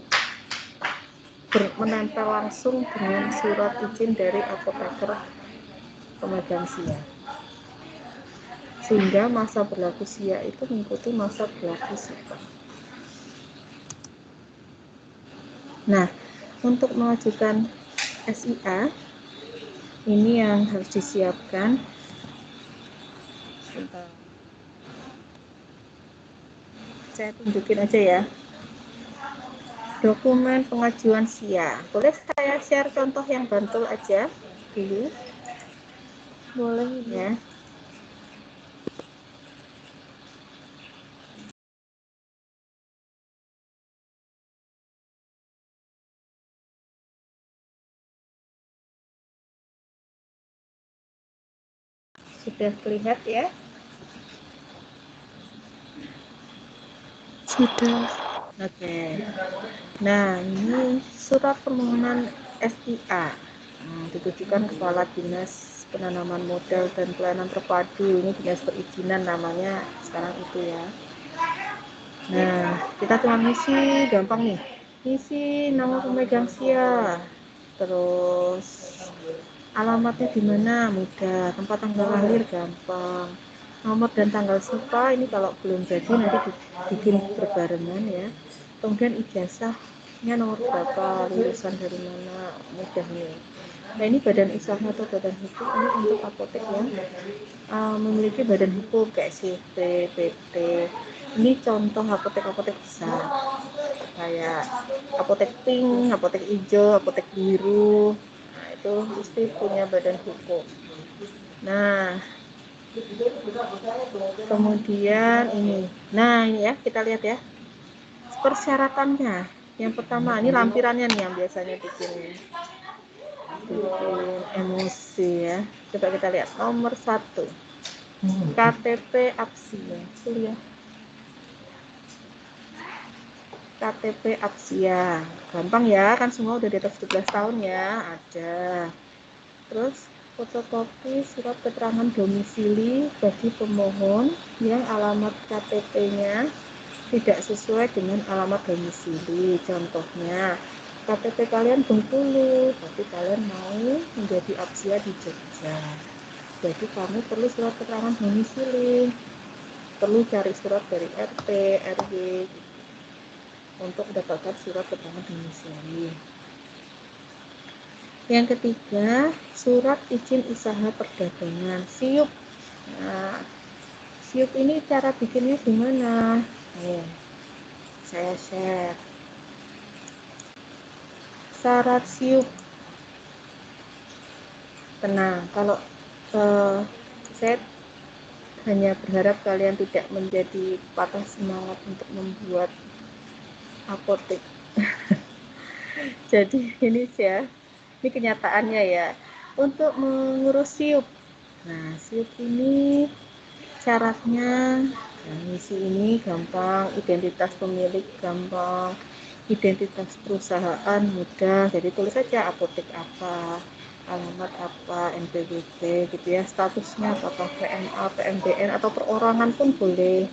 menempel langsung dengan surat izin dari apoteker pemegang SIA, sehingga masa berlaku SIA itu mengikuti masa berlaku SIPA. Nah, untuk mengajukan SIA ini yang harus disiapkan. Saya tunjukin aja ya. Dokumen pengajuan SIA. Boleh saya share contoh yang bantul aja dulu? Boleh Ya. Sudah terlihat ya? Sudah. Oke. Nah, ini surat permohonan SIA ditujukan Kepala Dinas Penanaman Modal dan Pelayanan Terpadu. Ini dinas perizinan namanya sekarang itu ya. Nah, kita cuma ngisi, gampang nih. Ngisi nama pemegang SIA, terus alamatnya di mana, mudah. Tempat tanggal lahir, gampang. Nomor dan tanggal SIPA ini kalau belum jadi nanti bikin berbarengan ya. Kemudian ijazahnya nomor berapa, lulusan dari mana, mudah nih. Nah, ini badan usaha atau badan hukum ini untuk apotek yang memiliki badan hukum kayak CP, PT. Ini contoh apotek-apotek besar kayak apotek pink, apotek hijau, apotek biru. Nah, itu mesti punya badan hukum. Nah, kemudian ini. Nah, ini ya, kita lihat ya. Persyaratannya. Yang pertama, ini lampirannya nih yang biasanya bikin emosi ya. Coba kita lihat nomor 1. KTP Aksia. Kuliah. KTP Aksia. Gampang ya, kan semua udah di atas 17 tahun ya. Ada. Terus fotokopi surat keterangan domisili bagi pemohon yang alamat KTP-nya tidak sesuai dengan alamat domisili. Contohnya, KTP kalian Bengkulu, tapi kalian mau menjadi Aksia di Jogja. Jadi kamu perlu surat keterangan domisili. Perlu cari surat dari RT, RW gitu, untuk mendapatkan surat keterangan domisili. Yang ketiga, surat izin usaha perdagangan, SIUP. Nah, SIUP ini cara bikinnya gimana? Nih, saya share. Syarat SIUP. Tenang, kalau saya hanya berharap kalian tidak menjadi patah semangat untuk membuat apotek. Jadi ini ya, ini kenyataannya ya. Untuk mengurus SIUP. Nah, SIUP ini syaratnya, misi ini gampang, identitas pemilik gampang, identitas perusahaan mudah. Jadi tulis saja apotek apa, alamat apa, NPWP gitu ya, statusnya apakah PMA, PMBN atau perorangan pun boleh.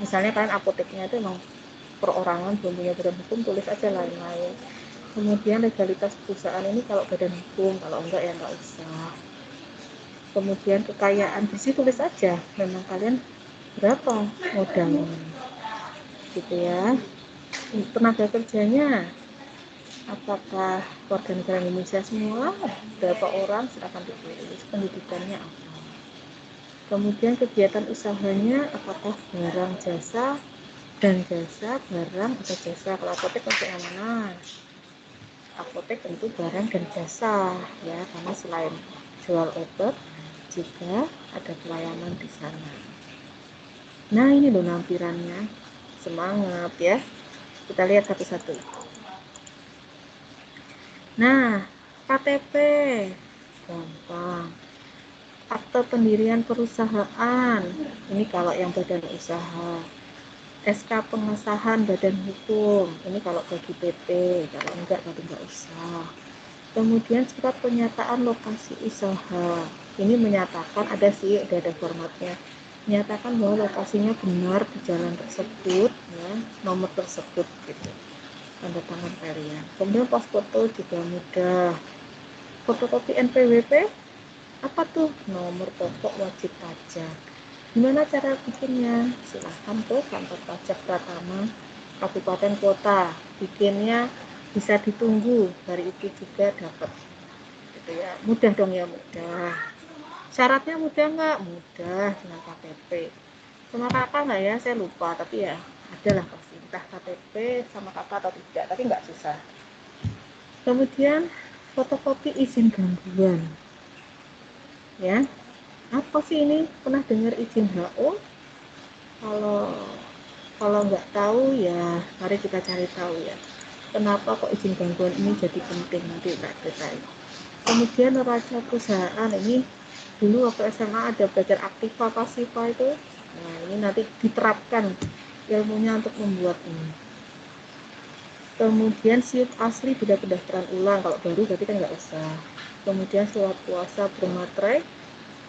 Misalnya kalian apoteknya itu memang perorangan, belum punya badan hukum, tulis aja lain-lain. Kemudian legalitas perusahaan ini kalau badan hukum, kalau enggak ya enggak usah. Kemudian kekayaan di situ tulis aja, memang kalian berapa modalnya gitu ya. Tenaga kerjanya apakah warga negara Indonesia semua, berapa orang, silakan ditulis. Pendidikannya apa, kemudian kegiatan usahanya apakah barang jasa dan jasa, barang atau jasa. Kalau apotek untuk yang mana? Apotek tentu barang dan jasa ya, karena selain jual obat juga ada pelayanan di sana. Nah, ini loh lampirannya, semangat ya, kita lihat satu-satu. Nah, KTP gampang. Akte pendirian perusahaan, ini kalau yang badan usaha. SK pengesahan badan hukum, ini kalau bagi PT, kalau enggak berarti enggak usah. Kemudian surat pernyataan lokasi usaha, ini menyatakan, ada sih, udah ada formatnya, menyatakan bahwa lokasinya benar di jalan tersebut ya, nomor tersebut gitu, tanda tangan Perian. Kemudian pas foto juga mudah. Fotokopi NPWP apa tuh, nomor pokok wajib pajak. Gimana cara bikinnya? Silahkan ke kantor pajak Pratama kabupaten kota, bikinnya bisa ditunggu, hari itu juga dapat gitu ya. Mudah dong ya, mudah. Syaratnya mudah nggak? Mudah, dengan KTP sama kakak nggak ya, saya lupa, tapi ya adalah pasti, entah KTP sama kakak atau tidak, tapi nggak susah. Kemudian fotokopi izin gangguan ya. Apa sih ini, pernah dengar izin HO? Kalau nggak tahu ya, mari kita cari tahu ya, kenapa kok izin gangguan ini jadi penting, nanti tak ceritain. Kemudian neraca perusahaan, ini dulu waktu SMA ada belajar aktiva pasiva itu. Nah, ini nanti diterapkan ilmunya untuk membuat ini. Kemudian SIUP asli tidak pendaftaran ulang, kalau baru berarti kan nggak usah. Kemudian surat kuasa bermaterai,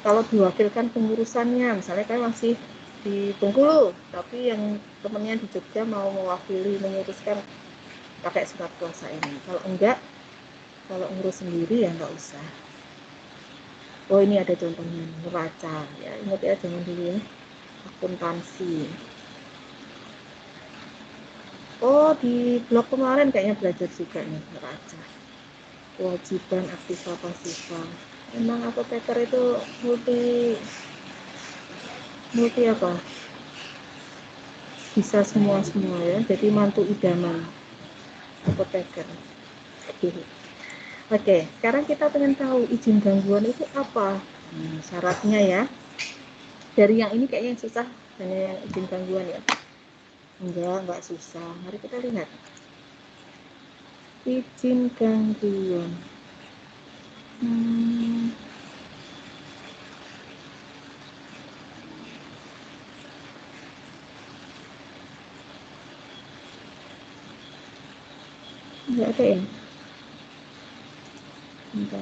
kalau diwakilkan pengurusannya, misalnya kalian masih di Bengkulu, tapi yang temennya di Jogja mau mewakili menguruskan pakai surat kuasa ini. Kalau enggak, kalau ngurus sendiri ya nggak usah. Oh ini ada contohnya, neraca ya, ingat ya jangan dulu ya, akuntansi. Oh di blog kemarin kayaknya belajar juga nih neraca, kewajiban aktiva pasifa. Emang apoteker itu multi apa, bisa semua ya, jadi mantu idaman apoteker. Oke, sekarang kita pengen tahu izin gangguan itu apa. Syaratnya ya, dari yang ini kayaknya yang susah, hanya yang izin gangguan ya. Enggak susah. Mari kita lihat izin gangguan. Enggak ada ya. Bentar.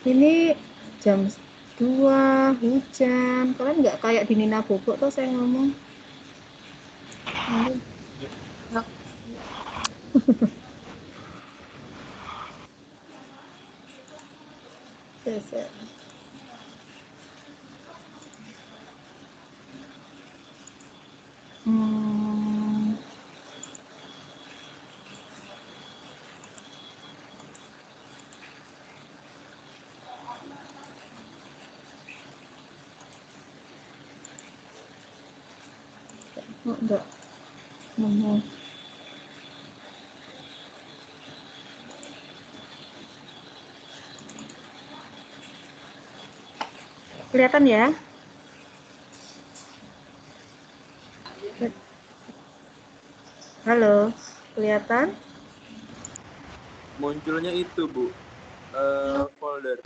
Ini jam 2 hujan. Kalian nggak kayak di Nina Bobok tuh saya ngomong. Selesai. Oh, enggak. Kelihatan ya? Halo, kelihatan? Munculnya itu Bu, folder.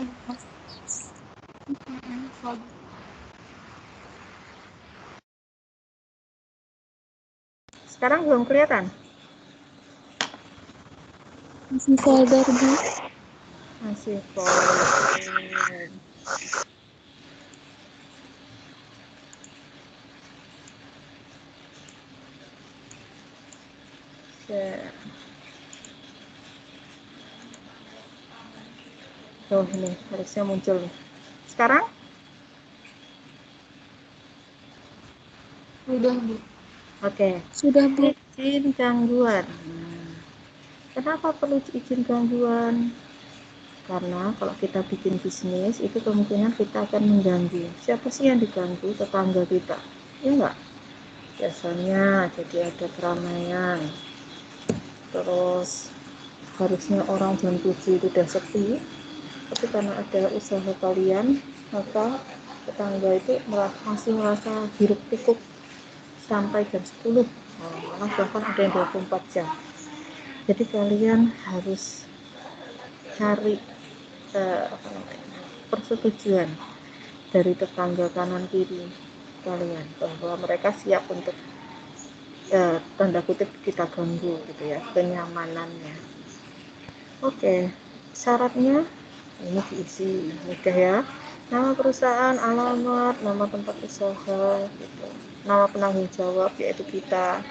Sekarang belum kelihatan? Masih folder, Bu. Masih folder. Oh ini harusnya muncul. Sekarang? Sudah, Bu. Oke. Sudah, Bu. Izin gangguan. Kenapa perlu izin gangguan? Karena kalau kita bikin bisnis itu kemungkinan kita akan mengganggu. Siapa sih yang diganggu? Tetangga kita. Ya enggak? Biasanya jadi ada keramaian. Terus harusnya orang jam 7 itu udah sepi, tapi karena ada usaha kalian, maka tetangga itu masih merasa hiruk pikuk sampai jam 10, malah bahkan ada yang 24 jam. Jadi kalian harus cari persetujuan dari tetangga kanan kiri kalian bahwa mereka siap untuk tanda kutip kita ganggu gitu ya, kenyamanannya. Oke, syaratnya ini diisi mudah ya, nama perusahaan, alamat, nama tempat usaha gitu, nama penanggung jawab yaitu kita,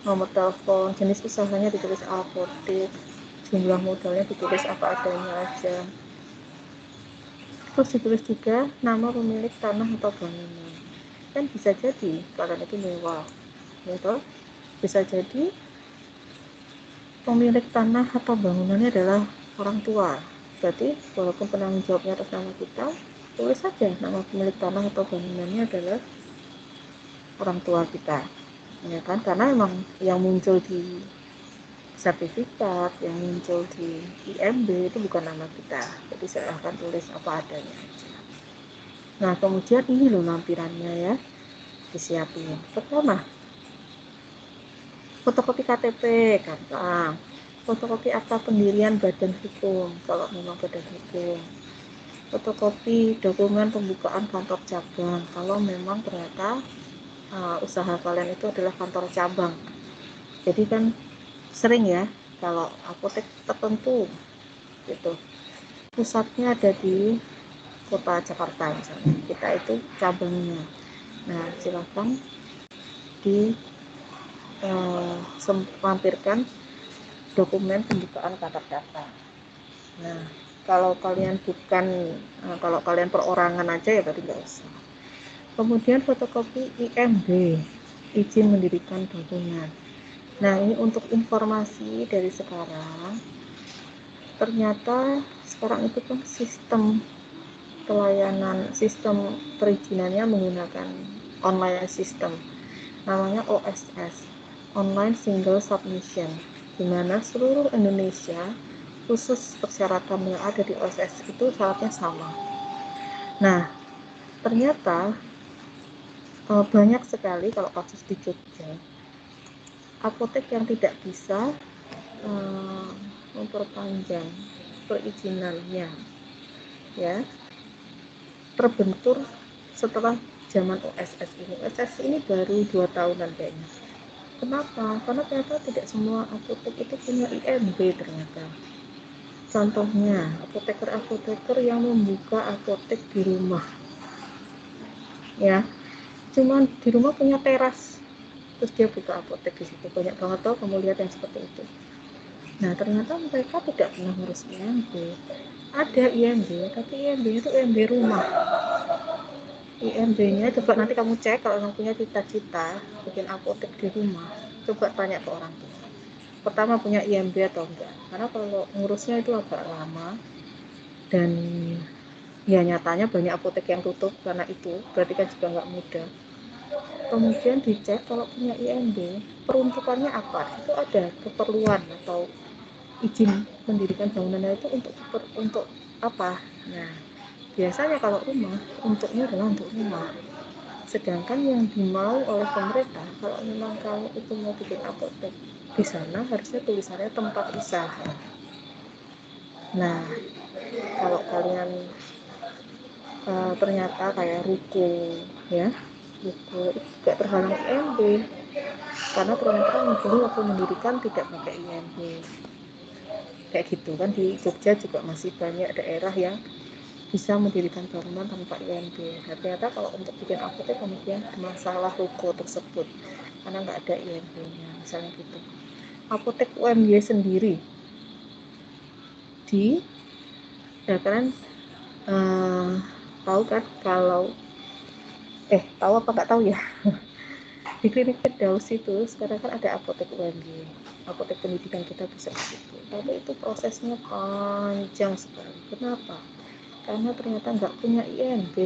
nomor telepon, jenis usahanya ditulis apotek, jumlah modalnya ditulis apa adanya aja, terus ditulis juga nama pemilik tanah atau bangunan. Kan bisa jadi kalian itu mewah gitu, bisa jadi pemilik tanah atau bangunannya adalah orang tua, berarti walaupun penanggung jawabnya atas nama kita, tulis saja nama pemilik tanah atau bangunannya adalah orang tua kita, ya kan, karena emang yang muncul di sertifikat, yang muncul di IMB itu bukan nama kita, jadi saya akan tulis apa adanya aja. Nah kemudian ini loh lampirannya ya, disiapin. Pertama, Fotokopi KTP gampang, fotokopi akta pendirian badan hukum kalau memang badan hukum, fotokopi dokumen pembukaan kantor cabang kalau memang ternyata usaha kalian itu adalah kantor cabang. Jadi kan sering ya kalau apotek tertentu gitu pusatnya ada di kota Jakarta misalnya, kita itu cabangnya. Nah silakan di lampirkan dokumen pembukaan kantor cabang. Nah kalau kalian kalau kalian perorangan aja ya berarti nggak usah. Kemudian fotokopi IMB, izin mendirikan bangunan. Nah ini untuk informasi dari sekarang, ternyata sekarang itu kan sistem perizinannya menggunakan online system, namanya OSS, Online Single Submission, di mana seluruh Indonesia khusus persyaratan yang ada di OSS itu syaratnya sama. Nah ternyata banyak sekali kalau kasus di Jogja apotek yang tidak bisa memperpanjang perizinannya ya, terbentur setelah zaman OSS ini. OSS ini baru 2 tahunan kayaknya. Kenapa? Karena ternyata tidak semua apotek itu punya IMB ternyata. Contohnya apoteker yang membuka apotek di rumah ya, cuman di rumah punya teras terus dia buka apotek di situ. Banyak banget tuh kamu lihat yang seperti itu. Nah ternyata mereka tidak pernah ngurus IMB. Ada IMB tapi IMB itu IMB rumah. IMB-nya coba nanti kamu cek kalau kamu punya cita-cita bikin apotek di rumah, coba tanya ke orang tua pertama punya IMB atau enggak, karena kalau ngurusnya itu agak lama dan ya nyatanya banyak apotek yang tutup karena itu, berarti kan juga nggak mudah. Kemudian dicek kalau punya IMB peruntukannya apa, itu ada keperluan atau izin mendirikan bangunannya itu untuk apa. Nah biasanya kalau rumah untuknya adalah untuk rumah, sedangkan yang dimau oleh pemerintah kalau memang kamu itu mau bikin apotek di sana harusnya tulisannya tempat usaha. Nah kalau kalian ternyata kayak ruko ya, ruko itu juga terhalang IMB karena ternyata dulu waktu mendirikan tidak pakai IMB kayak gitu kan. Di Jogja juga masih banyak daerah yang bisa mendirikan bangunan tanpa IMB. Nah, ternyata kalau untuk bikin apotek kemudian masalah ruko tersebut karena nggak ada IMB-nya misalnya gitu. Apotek UMY sendiri di kalian tahu kan kalau tahu apa nggak tahu ya di klinik Firdaus itu sekarang kan ada apotek UMY, apotek pendidikan kita bisa ke situ, tapi itu prosesnya panjang sekali. Kenapa? Karena ternyata nggak punya IMB,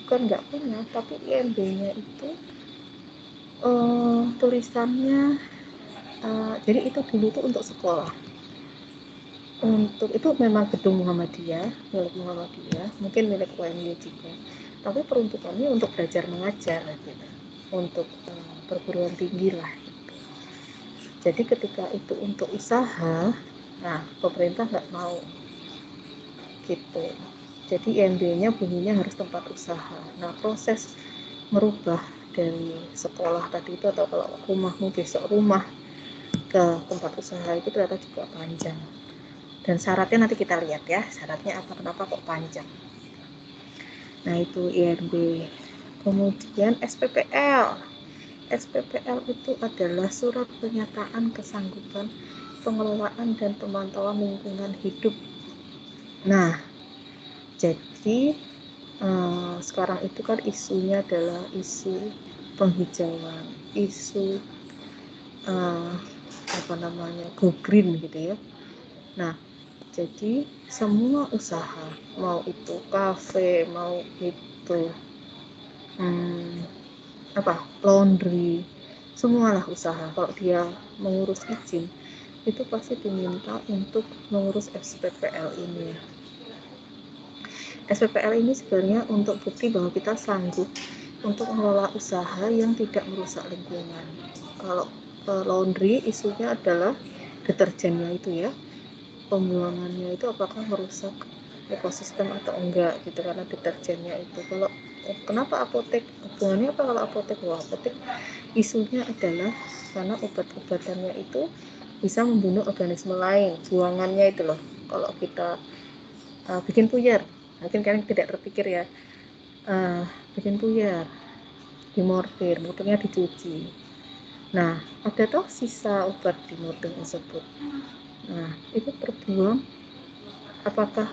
bukan nggak punya tapi IMB-nya itu tulisannya jadi itu dulu tuh untuk sekolah, untuk itu memang gedung Muhammadiyah, milik Muhammadiyah, mungkin milik UMY juga, tapi peruntukannya untuk belajar mengajar gitu, untuk perguruan tinggi lah gitu. Jadi ketika itu untuk usaha, nah pemerintah nggak mau gitu. Jadi IMB-nya bunyinya harus tempat usaha. Nah proses merubah dari sekolah tadi itu atau kalau rumahmu besok rumah ke tempat usaha itu ternyata juga panjang. Dan syaratnya nanti kita lihat ya, syaratnya apa, kenapa kok panjang. Nah itu IMB. Kemudian SPPL. SPPL itu adalah surat pernyataan kesanggupan pengelolaan dan pemantauan lingkungan hidup. Nah jadi sekarang itu kan isunya adalah isu penghijauan, isu go green gitu ya. Nah jadi semua usaha, mau itu kafe, mau itu laundry, semualah usaha kalau dia mengurus izin itu pasti diminta untuk mengurus SPPL ini. SPPL ini sebenarnya untuk bukti bahwa kita sanggup untuk mengelola usaha yang tidak merusak lingkungan. Kalau laundry isunya adalah deterjennya itu ya, pembuangannya itu apakah merusak ekosistem atau enggak gitu, karena deterjennya itu. Kalau kenapa apotek, hubungannya apa kalau apotek? Wah, apotek isunya adalah karena obat-obatannya itu bisa membunuh organisme lain, buangannya itu loh. Kalau kita bikin puyer, mungkin kalian tidak terpikir ya, bikin puyer, dimortir, mortirnya dicuci. Nah, ada toh sisa obat di mortir tersebut. Nah, itu terbuang. Apakah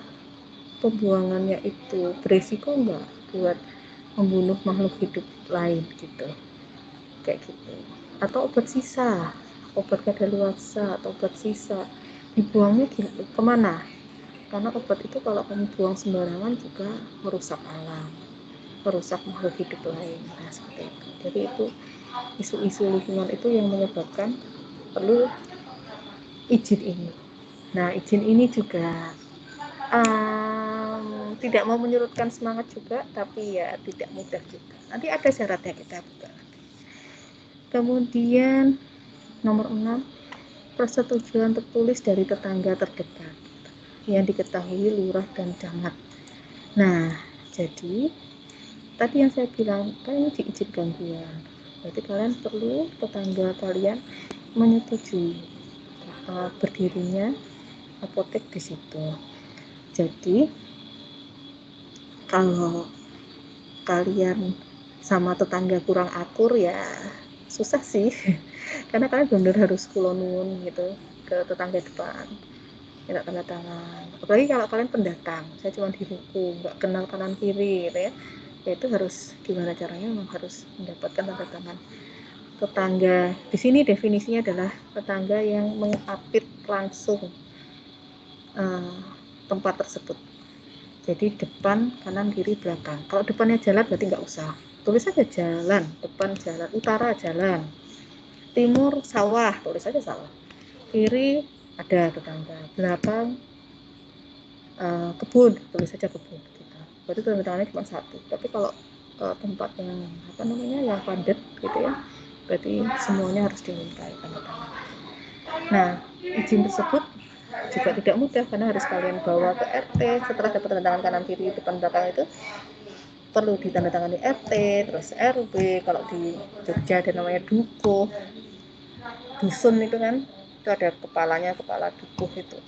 pembuangannya itu beresiko enggak buat membunuh makhluk hidup lain gitu, kayak gitu. Atau obat sisa, obat kadaluarsa atau obat sisa, dibuangnya kemana? Karena obat itu kalau kamu buang sembarangan juga merusak alam, merusak makhluk hidup lain. Nah, seperti itu. Jadi itu isu-isu lingkungan itu yang menyebabkan perlu izin ini. Nah, izin ini juga tidak mau menyurutkan semangat juga, tapi ya tidak mudah juga. Nanti ada syaratnya, kita buka. Kemudian nomor 6, persetujuan tertulis dari tetangga terdekat yang diketahui lurah dan camat. Nah, jadi tadi yang saya bilang kan ini diizin gangguan, berarti kalian perlu tetangga kalian menyetujui berdirinya apotek di situ. Jadi kalau kalian sama tetangga kurang akur ya susah sih karena kalian benar-benar harus kulonun gitu ke tetangga depan, minta tanda tangan. Apalagi kalau kalian pendatang, saya cuma di ruko, nggak kenal kanan kiri gitu ya, itu harus gimana caranya, memang harus mendapatkan tanda tangan tetangga. Di sini definisinya adalah tetangga yang mengapit langsung tempat tersebut. Jadi depan, kanan, kiri, belakang. Kalau depannya jalan berarti nggak usah, tulis aja jalan, depan jalan, utara jalan, timur sawah, tulis aja sawah, kiri ada tetangga, belakang kebun, tulis saja kebun gitu. Berarti tanda tangannya cuma satu. Tapi kalau tempat yang apa namanya yang padat gitu ya, berarti semuanya harus dimintai tanda tangan. Nah, izin tersebut juga tidak mudah karena harus kalian bawa ke RT. Setelah dapat tanda tangan kanan kiri depan belakang itu perlu ditandatangani RT, terus RW. Kalau di Jogja ada namanya dukuh, dusun itu kan, itu ada kepalanya, kepala dukuh itu.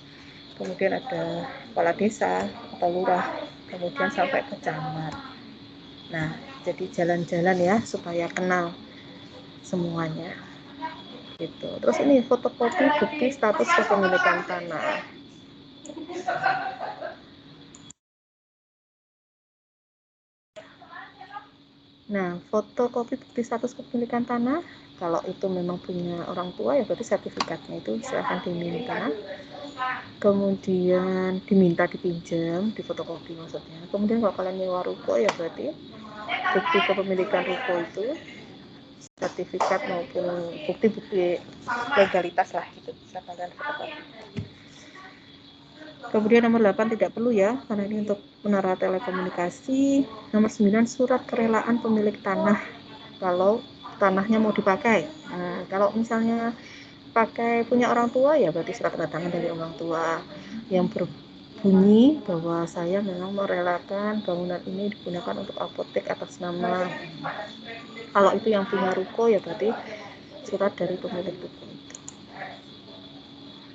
Kemudian ada kepala desa atau lurah, kemudian sampai ke camat. Nah, jadi jalan-jalan ya supaya kenal semuanya gitu. Terus ini fotokopi bukti status kepemilikan tanah. Nah, fotokopi bukti status kepemilikan tanah, kalau itu memang punya orang tua ya berarti sertifikatnya itu silahkan diminta. Kemudian diminta dipinjam, di fotokopi maksudnya. Kemudian kalau kalian nyewa ruko ya berarti bukti kepemilikan ruko itu, sertifikat maupun bukti-bukti legalitas lah gitu, bisa kalian fotokopi. Kemudian nomor 8 tidak perlu ya, karena ini untuk menara telekomunikasi. Nomor 9, surat kerelaan pemilik tanah kalau tanahnya mau dipakai. Nah, kalau misalnya pakai punya orang tua ya berarti surat tanda tangan dari orang tua yang berbunyi bahwa saya memang merelakan bangunan ini digunakan untuk apotek atas nama. Kalau itu yang punya ruko ya berarti surat dari pemilik ruko.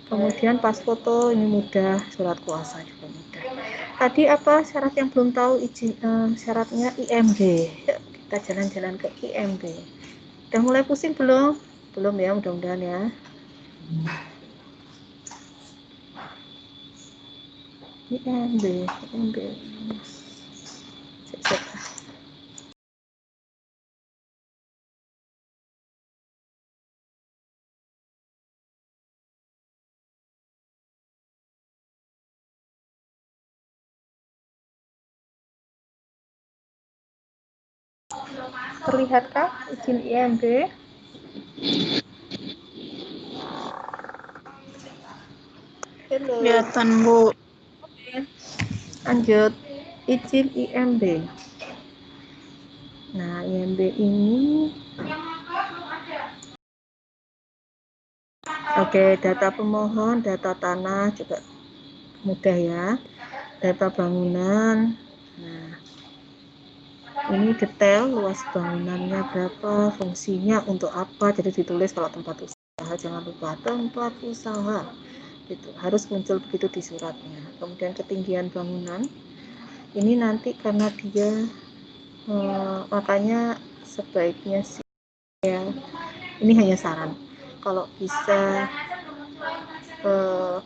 Kemudian pas foto ini mudah, surat kuasa juga mudah. Tadi apa syarat yang belum tahu, izin syaratnya IMB. Yuk, kita jalan-jalan ke IMB. Udah mulai pusing belum? Belum ya, mudah-mudahan ya. IMB. Cek. Terlihatkah izin IMB? Halo. Kelihatan, Bu. Lanjut, izin IMB. Nah, IMB ini Oke, data pemohon, data tanah juga mudah ya. Data bangunan. Nah, ini detail luas bangunannya berapa, fungsinya untuk apa. Jadi ditulis kalau tempat usaha, jangan lupa tempat usaha. Itu harus muncul begitu di suratnya. Kemudian ketinggian bangunan. Ini nanti karena dia makanya sebaiknya sih ya, ini hanya saran. Kalau bisa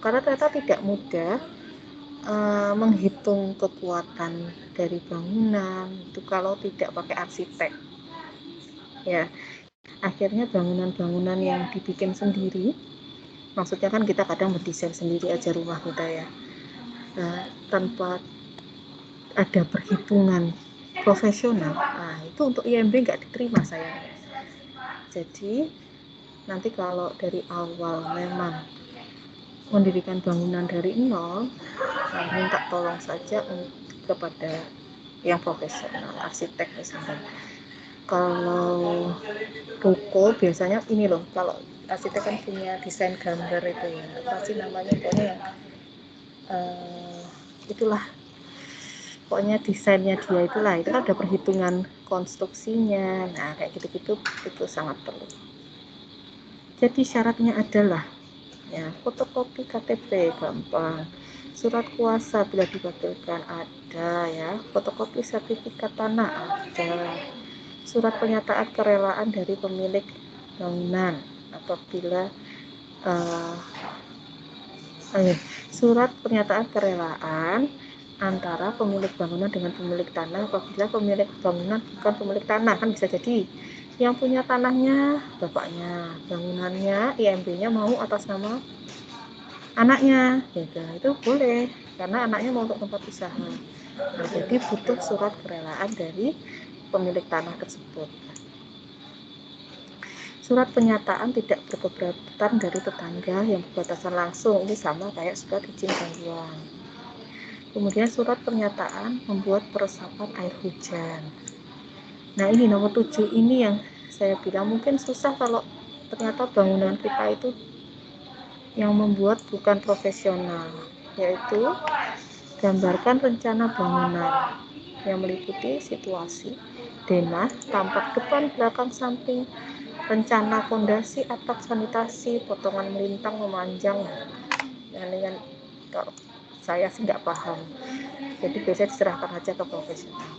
karena ternyata tidak mudah menghitung kekuatan dari bangunan itu kalau tidak pakai arsitek ya. Akhirnya bangunan-bangunan yang dibikin sendiri, maksudnya kan kita kadang mendesain sendiri aja rumah kita ya, tanpa ada perhitungan profesional, nah itu untuk IMB nggak diterima sayangnya. Jadi nanti kalau dari awal memang mendirikan bangunan dari nol, minta tolong saja kepada yang profesional, arsitek misalkan. Kalau ruko biasanya ini loh, kalau arsitek kan punya desain gambar itu ya, apa sih namanya, pokoknya yang itulah, pokoknya desainnya dia itulah, itu kan ada perhitungan konstruksinya. Nah kayak gitu-gitu itu sangat perlu. Jadi syaratnya adalah ya, fotokopi KTP gampang, surat kuasa bila dibatalkan ada ya, fotokopi sertifikat tanah ada, surat pernyataan kerelaan dari pemilik bangunan apabila surat pernyataan kerelaan antara pemilik bangunan dengan pemilik tanah apabila pemilik bangunan bukan pemilik tanah. Kan bisa jadi yang punya tanahnya bapaknya, bangunannya IMB-nya mau atas nama anaknya gitu, itu boleh karena anaknya mau untuk tempat usaha. Nah, jadi butuh surat kerelaan dari pemilik tanah tersebut. Surat pernyataan tidak berkeberatan dari tetangga yang berbatasan langsung, ini sama kayak surat izin gangguan. Kemudian surat pernyataan membuat peresapan air hujan. Nah ini nomor 7 ini yang saya bilang mungkin susah kalau ternyata bangunan kita itu yang membuat bukan profesional, yaitu gambarkan rencana bangunan yang meliputi situasi, denah, tampak depan, belakang, samping, rencana fondasi, atap, sanitasi, potongan melintang, memanjang. Nah, dengan kalau saya sih nggak paham, jadi biasanya diserahkan aja ke profesional.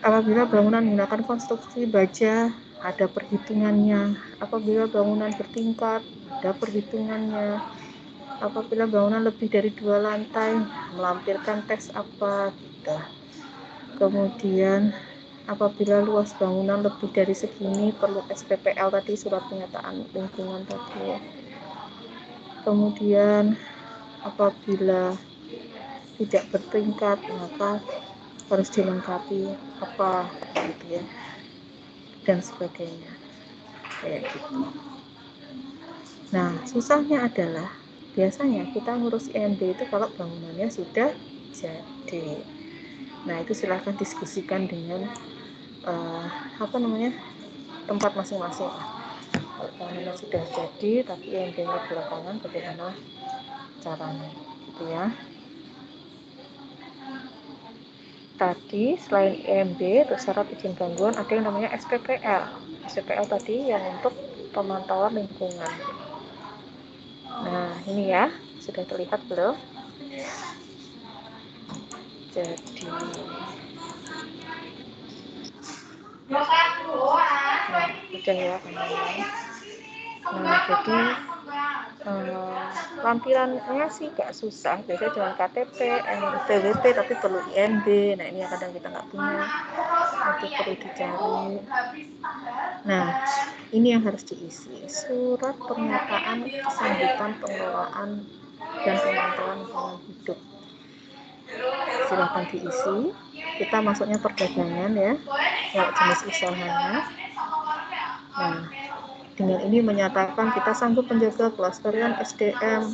Apabila bangunan menggunakan konstruksi baja, ada perhitungannya. Apabila bangunan bertingkat, ada perhitungannya. Apabila bangunan lebih dari 2 lantai, melampirkan teks apa gitu. Kemudian apabila luas bangunan lebih dari segini, perlu SPPL tadi, surat pernyataan lingkungan tadi. Kemudian apabila tidak bertingkat, maka harus dilengkapi apa gitu ya, dan sebagainya kayak gitu. Nah susahnya adalah biasanya kita ngurus IMB itu kalau bangunannya sudah jadi. Nah itu silahkan diskusikan dengan tempat masing-masing. Kalau bangunan sudah jadi tapi IMB-nya belakangan, bagaimana caranya gitu ya. Tadi selain IMB atau syarat izin gangguan ada yang namanya SPPL. SPPL tadi yang untuk pemantauan lingkungan. Nah ini ya, sudah terlihat belum? Jadi udah ya teman-teman. Nah jadi lampirannya sih gak susah, biasanya cuma KTP, NPWP, tapi perlu IMB. Nah ini yang kadang kita nggak punya, itu perlu dicari. Nah ini yang harus diisi, surat pernyataan kesambutan pengelolaan dan pemantauan lingkungan hidup. Silahkan diisi. Kita masuknya perdagangan ya, kalau jenis usahanya. Nah dengan ini menyatakan kita sanggup menjaga kelestarian SDA,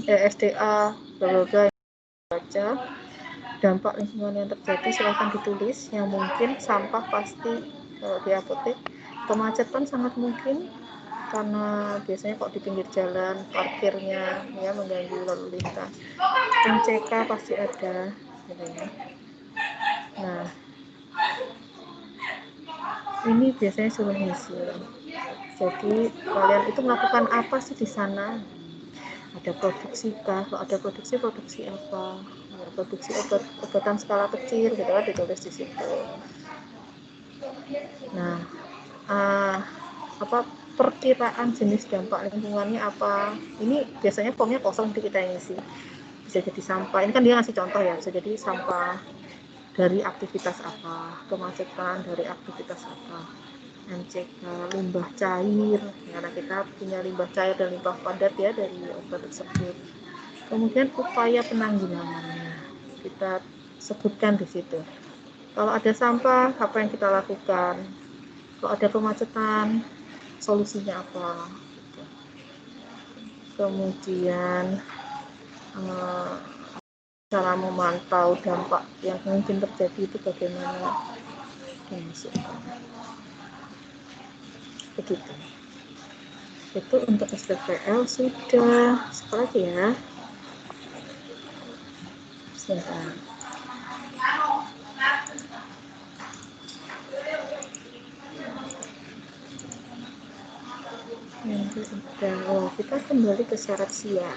bla baca dampak lingkungan yang terjadi, silahkan ditulis. Yang mungkin sampah pasti kalau di apotek, kemacetan sangat mungkin karena biasanya kok di pinggir jalan parkirnya ya mengganggu lalu lintas. MCK pasti ada gitu ya. Nah, ini biasanya suruh ngisi. Jadi kalian itu melakukan apa sih di sana? Ada produksi kah? Kalau ada produksi apa? Ya, produksi obatan skala kecil gitu kan ditulis di situ. Nah, apa perkiraan jenis dampak lingkungannya apa? Ini biasanya formnya kosong, nanti kita isi. Bisa jadi sampah. Ini kan dia ngasih contoh ya. Bisa jadi sampah dari aktivitas apa, kemacetan dari aktivitas apa, MCK, limbah cair, karena kita punya limbah cair dan limbah padat ya dari obat tersebut. Kemudian upaya penanggulangannya kita sebutkan di situ. Kalau ada sampah, apa yang kita lakukan? Kalau ada kemacetan, solusinya apa? Kemudian cara memantau dampak yang mungkin terjadi itu bagaimana? Begitu. Itu untuk SPPL sudah. Seperti ya. Sebentar. Nanti udah. Oh, kita kembali ke syarat SIA.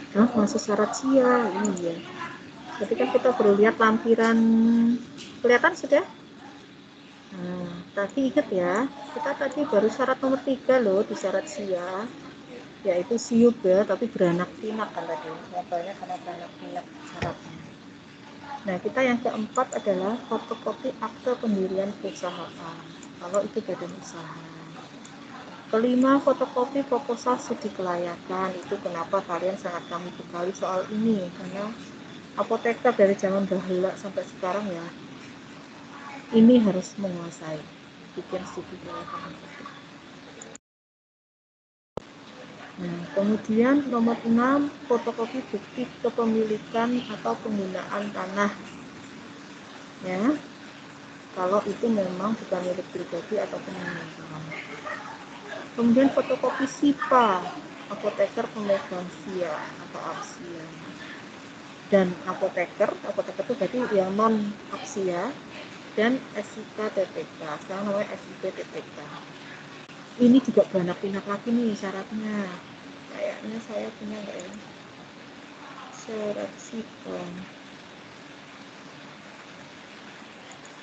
Masuk syarat SIA. Iya. Ketika kita perlu lihat lampiran, kelihatan sudah? Nah, tadi ingat ya, kita tadi baru syarat nomor 3 loh di syarat SIA, yaitu siup ya, tapi beranak pinak kan tadi, modelnya karena beranak pinak syaratnya. Nah, kita yang keempat adalah fotokopi akte pendirian perusahaan, kalau itu badan usaha. Kelima, fotokopi proposal studi kelayakan. Itu kenapa kalian sangat kami bekali soal ini, karena apoteker dari zaman dahulu sampai sekarang ya, ini harus menguasai bikin studi kelayakan. Nah, kemudian nomor 6, fotokopi bukti kepemilikan atau penggunaan tanah. Ya, kalau itu memang bukan milik pribadi atau pemindahan. Kemudian fotokopi SIPA, apoteker pemegang SIA atau APSIA. Dan apoteker itu berarti yang non APSIA dan SIK TPK, sekarang namanya SIP TPK. Ini juga banyak pindah lagi nih syaratnya. Kayaknya saya punya nggak ya? Syarat SIPA.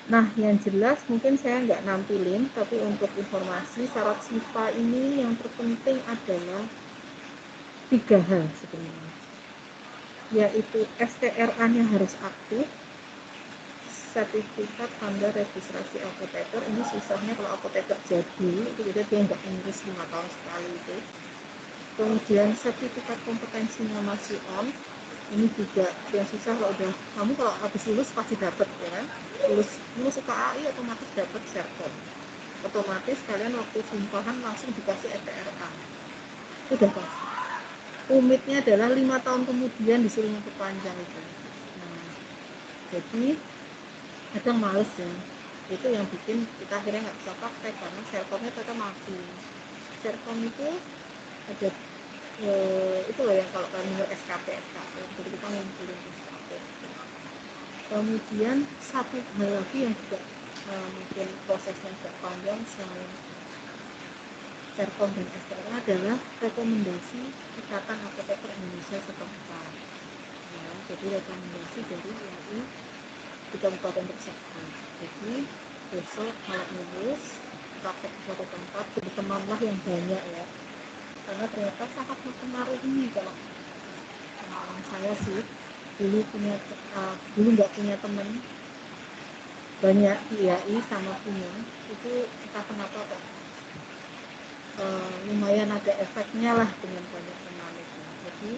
Nah, yang jelas mungkin saya nggak nampilin, tapi untuk informasi syarat SIPA ini yang terpenting adalah 3 hal sebenarnya, yaitu STRA-nya harus aktif, sertifikat tanda registrasi apoteker. Ini susahnya kalau apoteker jadi, itu dia nggak ngurus 5 tahun sekali itu. Kemudian sertifikat kompetensinya masih on. Ini juga yang susah kamu kalau habis lulus pasti dapat ya kan, lulus UKAI otomatis dapat serkom, otomatis kalian waktu sumpahan langsung dikasih STRA, udah pasti. Umitnya adalah 5 tahun kemudian disuruh memperpanjang itu. Nah, jadi kadang males ya, itu yang bikin kita akhirnya nggak bisa praktek karena serkomnya tetap mati. Serkom itu ada itu loh yang kalau kalian dengar SKP, jadi kita ngumpulin SKP. Kemudian satu hal lagi yang juga mungkin prosesnya agak panjang selain Serkom dan STRA adalah rekomendasi Ikatan Apoteker Indonesia setempat. Ya, jadi rekomendasi dari IAI di Kabupaten tersebut. Jadi besok kalau lulus praktek di suatu tempat, bertemanlah yang banyak ya, karena ternyata sangat mempengaruhi. Kalau pengalaman saya sih, dulu nggak punya teman banyak IAI sama punya, itu entah kenapa kok lumayan ada efeknya lah dengan banyak teman itu. Jadi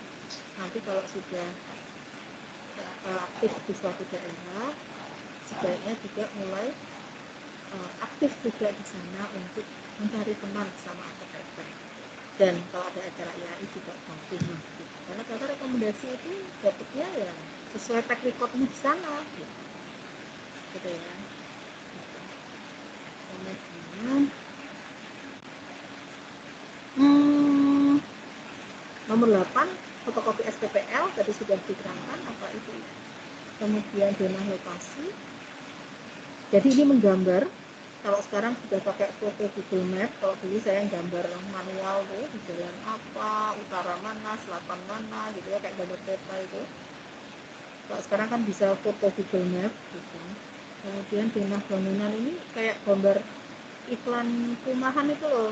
nanti kalau sudah aktif di suatu daerah, sebaiknya juga mulai aktif juga di sana untuk mencari teman sama apoteker. Dan kalau ada acara IAI juga bagus lah gitu. Karena ternyata rekomendasi itu dapatnya ya sesuai track recordnya di sana gitu ya. Kemudian Nomor 8, fotokopi SPPL, tadi sudah diterangkan apa itu. Kemudian denah lokasi. Jadi ini menggambar. Kalau sekarang sudah pakai foto Google Map, kalau dulu saya gambar manual tuh, di jalan apa, utara mana, selatan mana, gitu ya, kayak gambar peta itu. Kalau sekarang kan bisa foto Google Map, gitu. Kemudian denah bangunan ini kayak gambar iklan perumahan itu loh,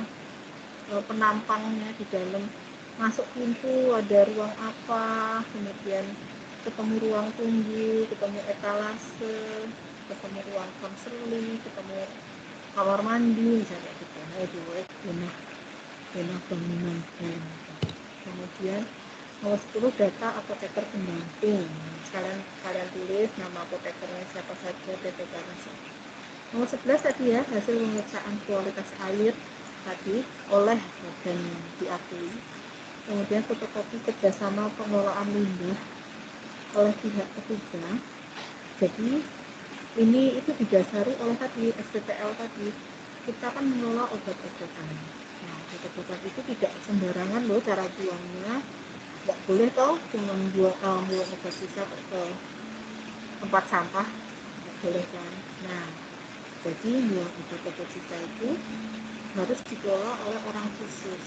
penampangnya di dalam, masuk pintu ada ruang apa, kemudian ketemu ruang tunggu, ketemu etalase, ketemu ruang konseling, ketemu kamar mandi, misalnya gitu. Nah itu denah bangunan. Kemudian nomor 10, data apoteker pendamping. Kalian tulis nama apotekernya siapa saja, BPK-nya siapa. Nomor 11 tadi ya, hasil pemeriksaan kualitas air tadi oleh badan diakui. Kemudian fotokopi kerjasama pengelolaan limbah oleh pihak ketiga. Jadi ini itu didasari oleh tadi SPPL tadi, kita kan mengelola obat-obatan. Nah, obat-obatan itu tidak sembarangan loh cara buangnya, nggak boleh toh cuma buang obat sisa ke tempat sampah, nggak boleh kan. Nah, jadi buang obat-obat sisa itu harus dikelola oleh orang khusus.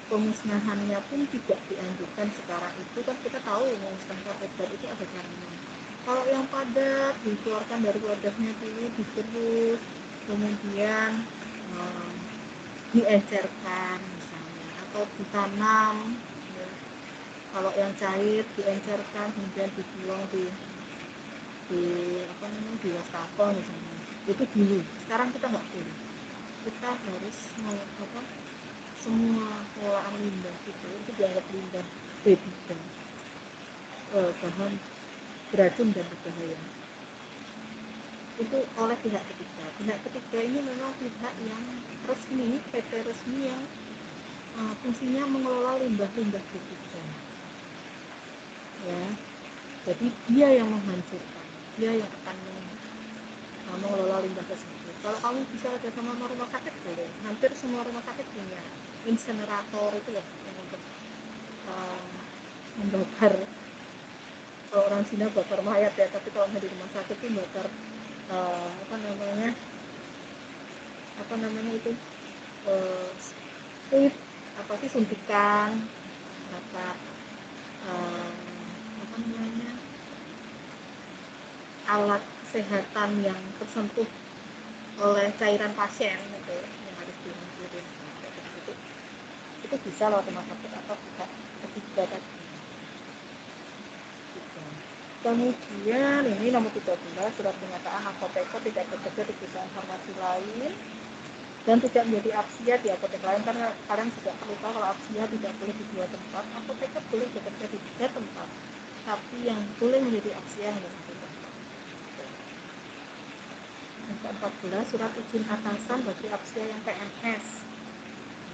Pemusnahannya pun tidak dianjurkan sekarang itu, kan kita tahu memusnahkan obat itu ada caranya. Kalau yang padat dikeluarkan dari wadahnya dulu, digerus, kemudian diencerkan misalnya, atau ditanam ya. Kalau yang cair diencerkan kemudian dibuang di di wastafel misalnya, itu dulu. Sekarang kita nggak boleh, kita harus semua pengolahan limbah itu dianggap limbah B3, bahan beracun dan berbahaya, itu oleh pihak ketiga. Pihak ketiga ini memang pihak yang resmi, PT resmi yang fungsinya mengelola limbah-limbah B3 ya. Jadi dia yang menghancurkan, dia yang akan mengelola limbah tersebut. Kalau kamu bisa ada sama rumah sakit boleh, hampir semua rumah sakit punya insenerator itu ya, yang untuk membakar, kalau orang Cina bakar mayat ya, tapi kalau di rumah sakit itu bakar apa namanya itu apa sih, suntikan, bakar alat kesehatan yang tersentuh oleh cairan pasien gitu, yang harus dihancurin. Itu bisa lewat rumah sakit atau pihak ketiga tadi. Kemudian ini nomor 13, surat pernyataan apoteker tidak bekerja di perusahaan farmasi lain dan tidak menjadi aksia di apotek lain, karena kadang juga perlu tahu kalau aksia tidak boleh di 2 tempat, apoteker boleh bekerja di 3 tempat, tapi yang boleh menjadi aksia hanya 1 tempat. Yang ke-14, surat izin atasan bagi aksia yang PNS.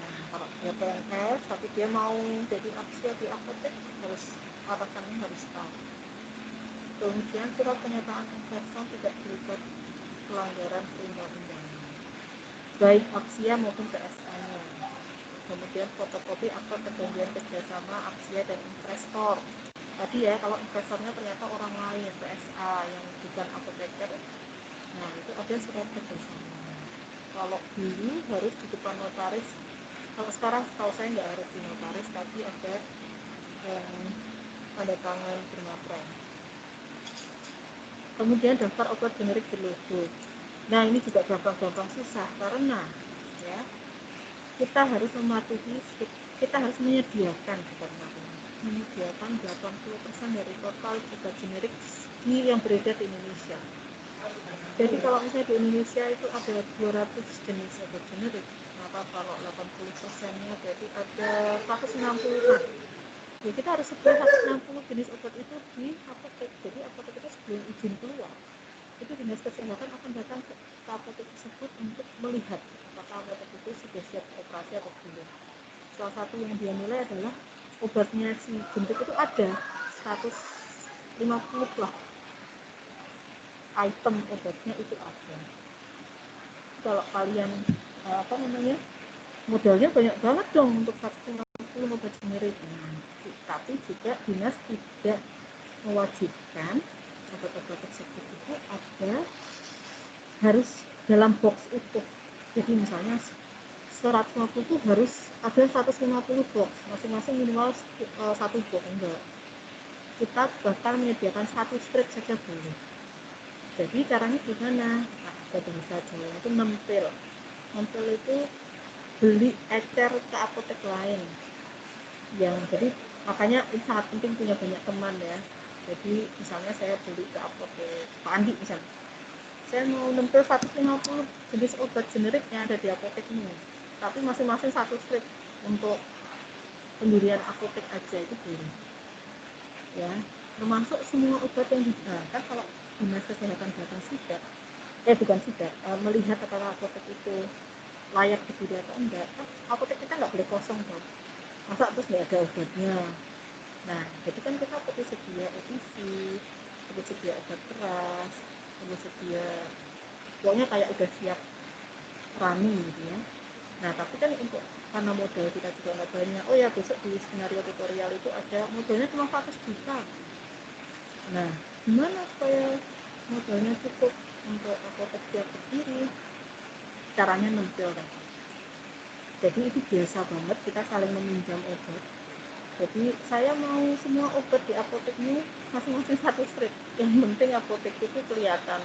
Nah, kalau dia PNS tapi dia mau jadi aksia di apotek, atasannya harus tahu. Kemudian surat pernyataan investor tidak terlibat pelanggaran perundang-undangan, baik aksia maupun PSA-nya. Kemudian fotokopi akta perjanjian kerjasama aksia dan investor. Tadi ya, kalau investornya ternyata orang lain, PSA yang bukan apoteker, nah itu ada surat kerjasama. Kalau dulu harus di depan notaris, kalau sekarang setahu saya nggak harus di notaris, tapi ada tanda tangan bermaterai. Kemudian daftar obat generik berlogo. Nah ini juga gampang-gampang susah, karena ya kita harus mematuhi, kita harus menyediakan 80% dari total obat generik yang beredar di Indonesia. Jadi kalau misalnya di Indonesia itu ada 200 jenis obat generik, maka kalau 80%-nya berarti ada 160-an. Ya, kita harus sebar 160 jenis obat itu di apotek. Jadi apotek itu sebelum izin keluar, itu dinas kesehatan akan datang ke apotek tersebut untuk melihat apakah apotek itu sudah siap operasi atau belum. Salah satu yang dia nilai adalah obatnya si jentik itu ada 150 lah item obatnya itu ada. Kalau kalian modalnya banyak banget dong untuk satu 10 obat generik. Nah, tapi juga dinas tidak mewajibkan obat-obat tersebut itu ada harus dalam box utuh. Jadi misalnya 150 itu harus ada 150 box, masing-masing minimal 1 box. Enggak, kita bahkan menyediakan 1 strip saja boleh. Jadi caranya gimana? Nah, ada bahasa Jawa itu nempel. Nempel itu beli ecer ke apotek lain. Jadi makanya ini sangat penting punya banyak teman ya. Jadi misalnya saya beli ke apotek Pak Andi misalnya, saya mau nempel 150 jenis obat generik yang ada di apotek ini, tapi masing-masing 1 strip untuk pendirian apotek aja itu boleh ya, termasuk semua obat yang kan kalau dinas kesehatan datang sidak bukan sidak, melihat apakah apotek itu layak dibeli atau enggak, kan apotek kita nggak boleh kosong kan, masa terus nggak ada obatnya. Nah jadi kan kita perlu sedia OTC, perlu sedia obat keras, perlu sedia, pokoknya kayak udah siap running gitu ya. Nah tapi kan untuk karena modal kita juga nggak banyak, oh ya besok di skenario tutorial itu ada modalnya cuma 100 juta. Nah gimana supaya modalnya cukup untuk apotek siap berdiri? Caranya nempel kan. Jadi itu biasa banget kita saling meminjam obat. Jadi saya mau semua obat di apotek ini masing-masing 1 strip. Yang penting apotek itu kelihatan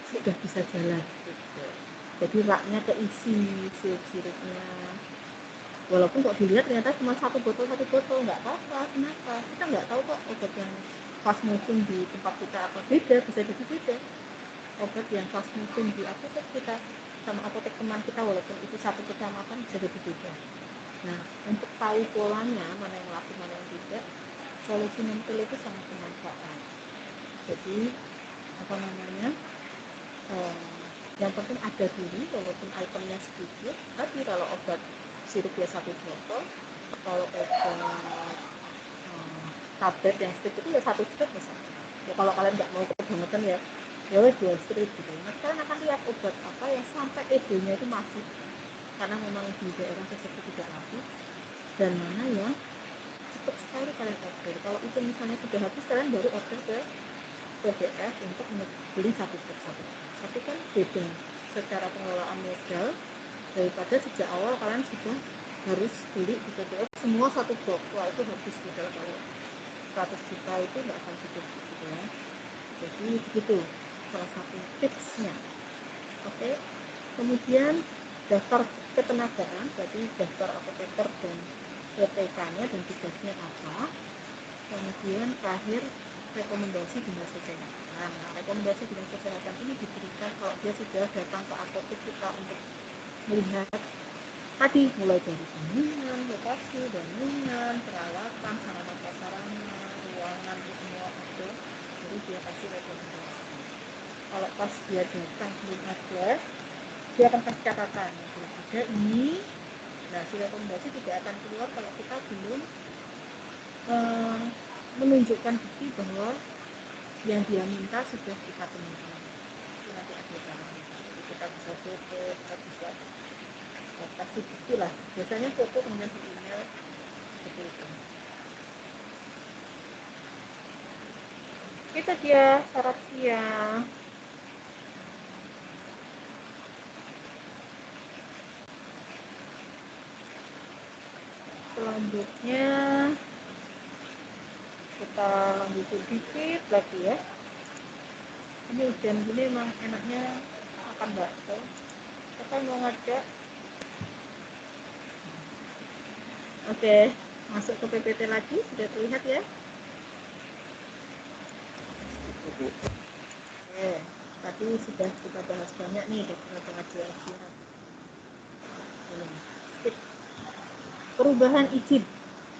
sudah bisa jalan gitu. Jadi raknya keisi sirupnya. Walaupun kok dilihat ternyata cuma satu botol nggak apa-apa. Kenapa? Kita nggak tahu kok obat yang fast moving di tempat kita apa beda, bisa jadi beda. Obat yang fast moving di apotek kita sama apotek teman kita walaupun itu satu kecamatan bisa jadi beda. Nah, untuk tahu polanya mana yang laku mana yang tidak, solusi nempel itu sangat bermanfaat. Jadi yang penting ada dulu walaupun itemnya sedikit. Tapi kalau obat sirupnya 1 botol, kalau obat tablet yang strip itu ya 1 strip misalnya. Ya kalau kalian nggak mau kebangetan ya 2 strip gitu. Nanti kalian akan lihat obat apa yang sampai ED-nya itu masih, karena memang di daerah tersebut tidak laku, dan mana yang cepat sekali kalian order. Kalau itu misalnya sudah habis, kalian baru order ke PBS untuk beli 1 strip. Tapi kan beda secara pengelolaan modal daripada sejak awal kalian sudah harus beli di PBS semua 1 box. Wah itu habis modal kalau 100 juta itu nggak akan cukup gitu ya. Jadi begitu salah satu tipsnya. Oke. Kemudian daftar ketenagaan, jadi daftar apoteker dan PTK-nya dan tugasnya apa. Kemudian terakhir rekomendasi dinas kesehatan. Nah, rekomendasi dinas kesehatan ini diberikan kalau dia sudah datang ke apotek kita untuk melihat tadi mulai dari bangunan, lokasi, bangunan, peralatan, sarana prasarana, ruangan itu semua ada. Jadi dia kasih rekomendasi. Kalau pas dia datang belum ada, dia akan kasih catatan belum ada ini. Nah, si rekomendasi tidak akan keluar kalau kita belum menunjukkan bukti bahwa yang dia minta sudah kita temukan. Itu nanti ada caranya. Jadi kita bisa foto, kita bisa kasih bukti lah. Biasanya foto kemudian di email seperti itu. Itu dia syarat siang. Selanjutnya kita lanjutin dikit lagi ya. Ini hujan gini emang enaknya makan bakso. Kita mau ngajak. Oke, masuk ke PPT lagi, sudah terlihat ya. Oke, tadi sudah kita bahas banyak nih dokumen pengajuan izin. Perubahan izin,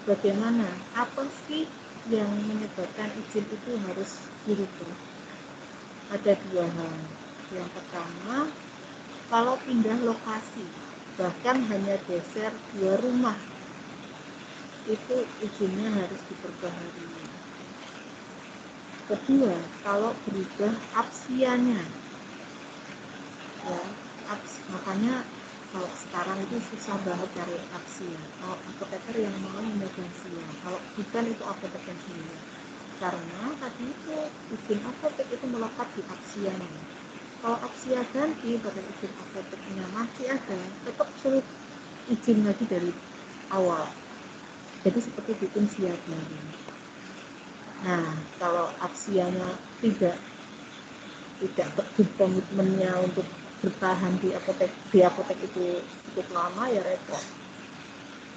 bagaimana? Apa sih yang menyebabkan izin itu harus dirubah? Ada 2 hal. Yang pertama, kalau pindah lokasi, bahkan hanya geser 2 rumah, itu izinnya harus diperbaharui. Kedua, kalau berubah apsianya, ya, makanya Kalau sekarang itu susah banget cari aksia. Kalau apoteker yang mau memegang sia, kalau bukan itu apoteker sendiri. Karena tadi itu izin apotek itu melekat di aksianya. Kalau aksia ganti pada izin apoteknya masih ada, tetap sulit izin lagi dari awal. Jadi seperti bikin sia baru. Nah, kalau aksianya tidak teguh komitmennya untuk bertahan di apotek itu cukup lama, ya repot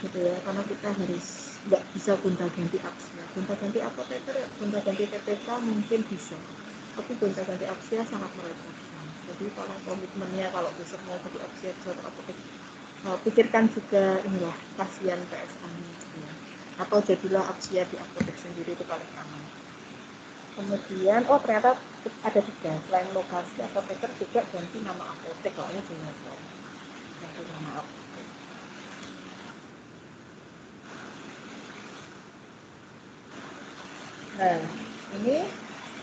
gitu ya, karena kita harus nggak bisa gonta-ganti aksia. Gonta-ganti apoteker, gonta-ganti TPK mungkin bisa, tapi gonta-ganti aksia sangat merepotkan. Jadi kalau komitmennya, kalau besok mau jadi aksia di suatu apotek, pikirkan juga inilah kasihan PSA-nya ya. Atau jadilah aksia di apotek sendiri, itu paling aman. Kemudian ternyata ada 3, selain lokasi apoteker juga ganti nama apotek. Kalau ini jelas ganti nama apotek. Nah, ini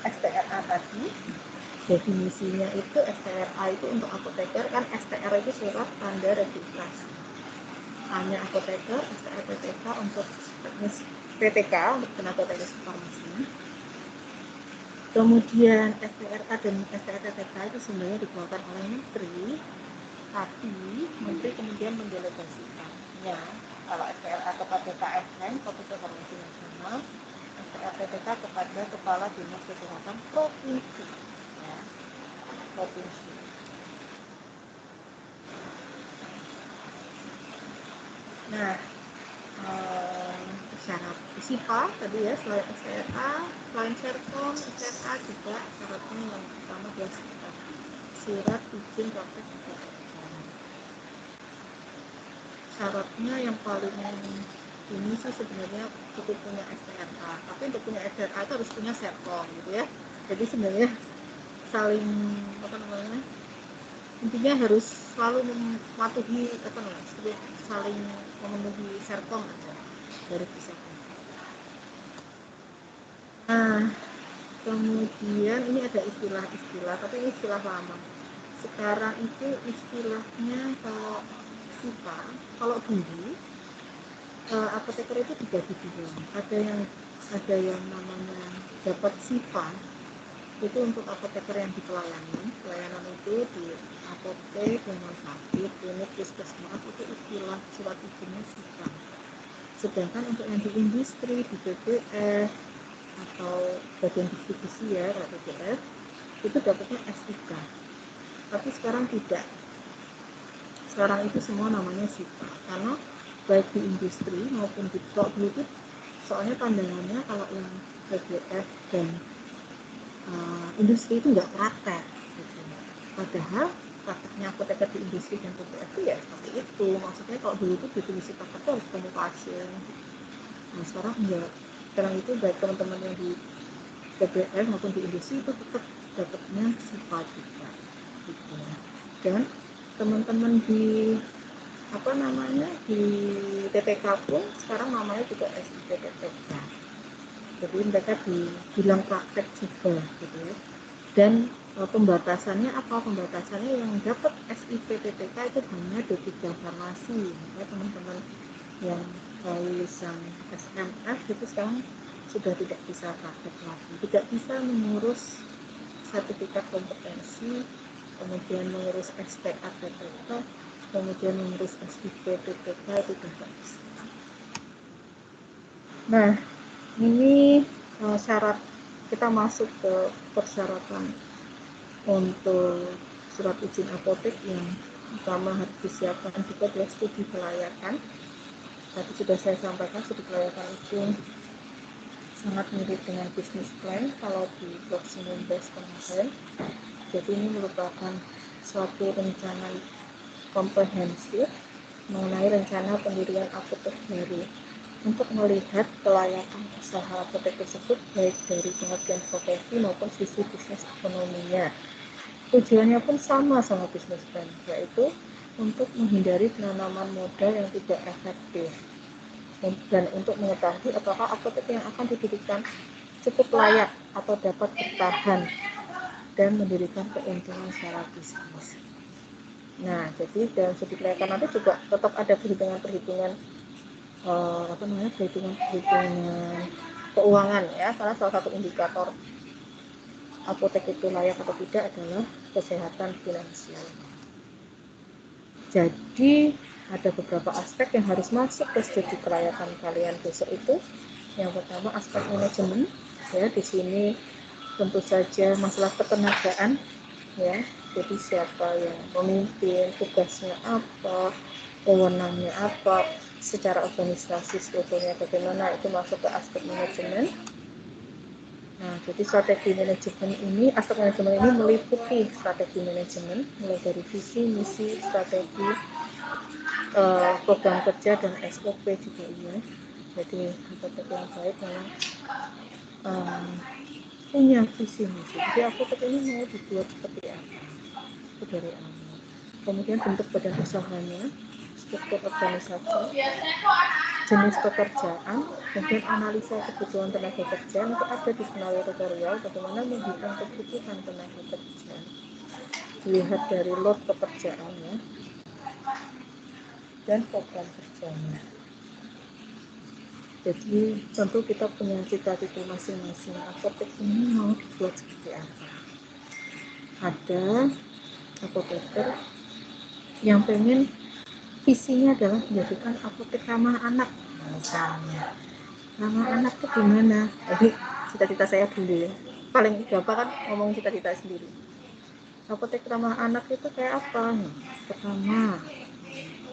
STRA tadi, definisinya itu STRA itu untuk apoteker, kan STR itu surat tanda registrasi. Hanya apoteker, STR PTK untuk teknis PTK untuk tenaga teknis farmasi. Kemudian STRA dan STR PTK itu sebenarnya dikeluarkan oleh Menteri, tapi Menteri kemudian mendelegasikannya. Kalau STRA kepada KFN, Komite Farmasi Nasional, STR PTK kepada Kepala Dinas Kesehatan Provinsi, ya, provinsi. Nah, syarat SIPA tadi ya, selain STRA, selain Serkom, STRA juga syaratnya yang pertama adalah surat izin praktek kedokteran. Syaratnya yang paling ini sih sebenarnya cukup punya STRA, tapi untuk punya STRA itu harus punya Serkom gitu ya. Jadi sebenarnya saling intinya harus selalu mematuhi saling memenuhi Serkom aja baru bisa. Nah, kemudian ini ada istilah-istilah, tapi ini istilah lama. Sekarang itu istilahnya kalau SIPA, kalau dulu apoteker itu dibagi dua. Ada yang namanya dapat SIPA, itu untuk apoteker yang di pelayanan itu di apotek, rumah sakit, klinik, puskesmas, itu istilah surat izinnya SIPA. Sedangkan untuk yang di industri, di BPS atau bagian distribusi ya, BPS, itu dapatnya SIK. Tapi sekarang tidak. Sekarang itu semua namanya SIPA, karena baik di industri maupun di dulu itu soalnya pandangannya kalau yang BPS dan industri itu nggak praktek gitu. Padahal prakteknya apoteker di industri dan BPS itu ya seperti itu. Maksudnya kalau dulu itu definisi praktek itu harus ketemu pasien. Nah sekarang enggak. Sekarang itu baik teman-teman yang di BPS maupun di industri itu tetap dapatnya SIPA juga gitu. Dan teman-teman di di TPK pun sekarang namanya juga SIP TPK. Jadi mereka dibilang praktek juga gitu ya. Dan pembatasannya apa? Pembatasannya yang dapat SIP TPK itu hanya D3 farmasi. Ya, teman-teman yang lulusan SMF itu sekarang sudah tidak bisa praktek lagi, tidak bisa mengurus sertifikat kompetensi, kemudian mengurus SPA PPK, kemudian mengurus SIP PPK itu tidak bisa. Nah, ini syarat kita masuk ke persyaratan untuk surat izin apotek yang utama harus disiapkan juga adalah studi kelayakan. Tadi sudah saya sampaikan, studi kelayakan itu sangat mirip dengan bisnis plan kalau di blog 19 kemarin. Jadi ini merupakan suatu rencana komprehensif mengenai rencana pendirian apotek baru untuk melihat kelayakan usaha apotek tersebut baik dari pengertian profesi maupun sisi bisnis ekonominya. Tujuannya pun sama bisnis plan, yaitu untuk menghindari penanaman modal yang tidak efektif dan untuk mengetahui apakah apotek yang akan didirikan cukup layak atau dapat bertahan dan mendirikan keuntungan secara bisnis. Nah, jadi dalam studi kelayakan nanti juga tetap ada perhitungan-perhitungan perhitungan keuangan ya, karena salah satu indikator apotek itu layak atau tidak adalah kesehatan finansial. Jadi ada beberapa aspek yang harus masuk ke studi kelayakan kalian besok itu. Yang pertama aspek manajemen ya, di sini tentu saja masalah ketenagaan ya, jadi siapa yang memimpin, tugasnya apa, wewenangnya apa, secara organisasi strukturnya bagaimana, itu masuk ke aspek manajemen. Nah, jadi strategi manajemen ini, aspek manajemen ini meliputi strategi manajemen, mulai dari visi, misi, strategi, program kerja, dan SOP juga ya. Jadi apotek yang baik memang punya visi misi. Jadi apotek ini mau dibuat seperti apa? Itu dari awal. Kemudian bentuk badan usahanya, struktur organisasi, jenis pekerjaan, kemudian analisa kebutuhan tenaga kerja. Nanti ada di skenario tutorial bagaimana menghitung kebutuhan tenaga kerja. Dilihat dari load pekerjaannya dan program kerjanya. Jadi tentu kita punya cita-cita masing-masing, apotek ini mau dibuat seperti apa. Ada apoteker yang pengen visinya adalah menjadikan apotek ramah anak misalnya. Ramah anak itu gimana? Jadi cita-cita saya dulu ya, paling gampang kan ngomong cita-cita sendiri. Apotek ramah anak itu kayak apa? Pertama,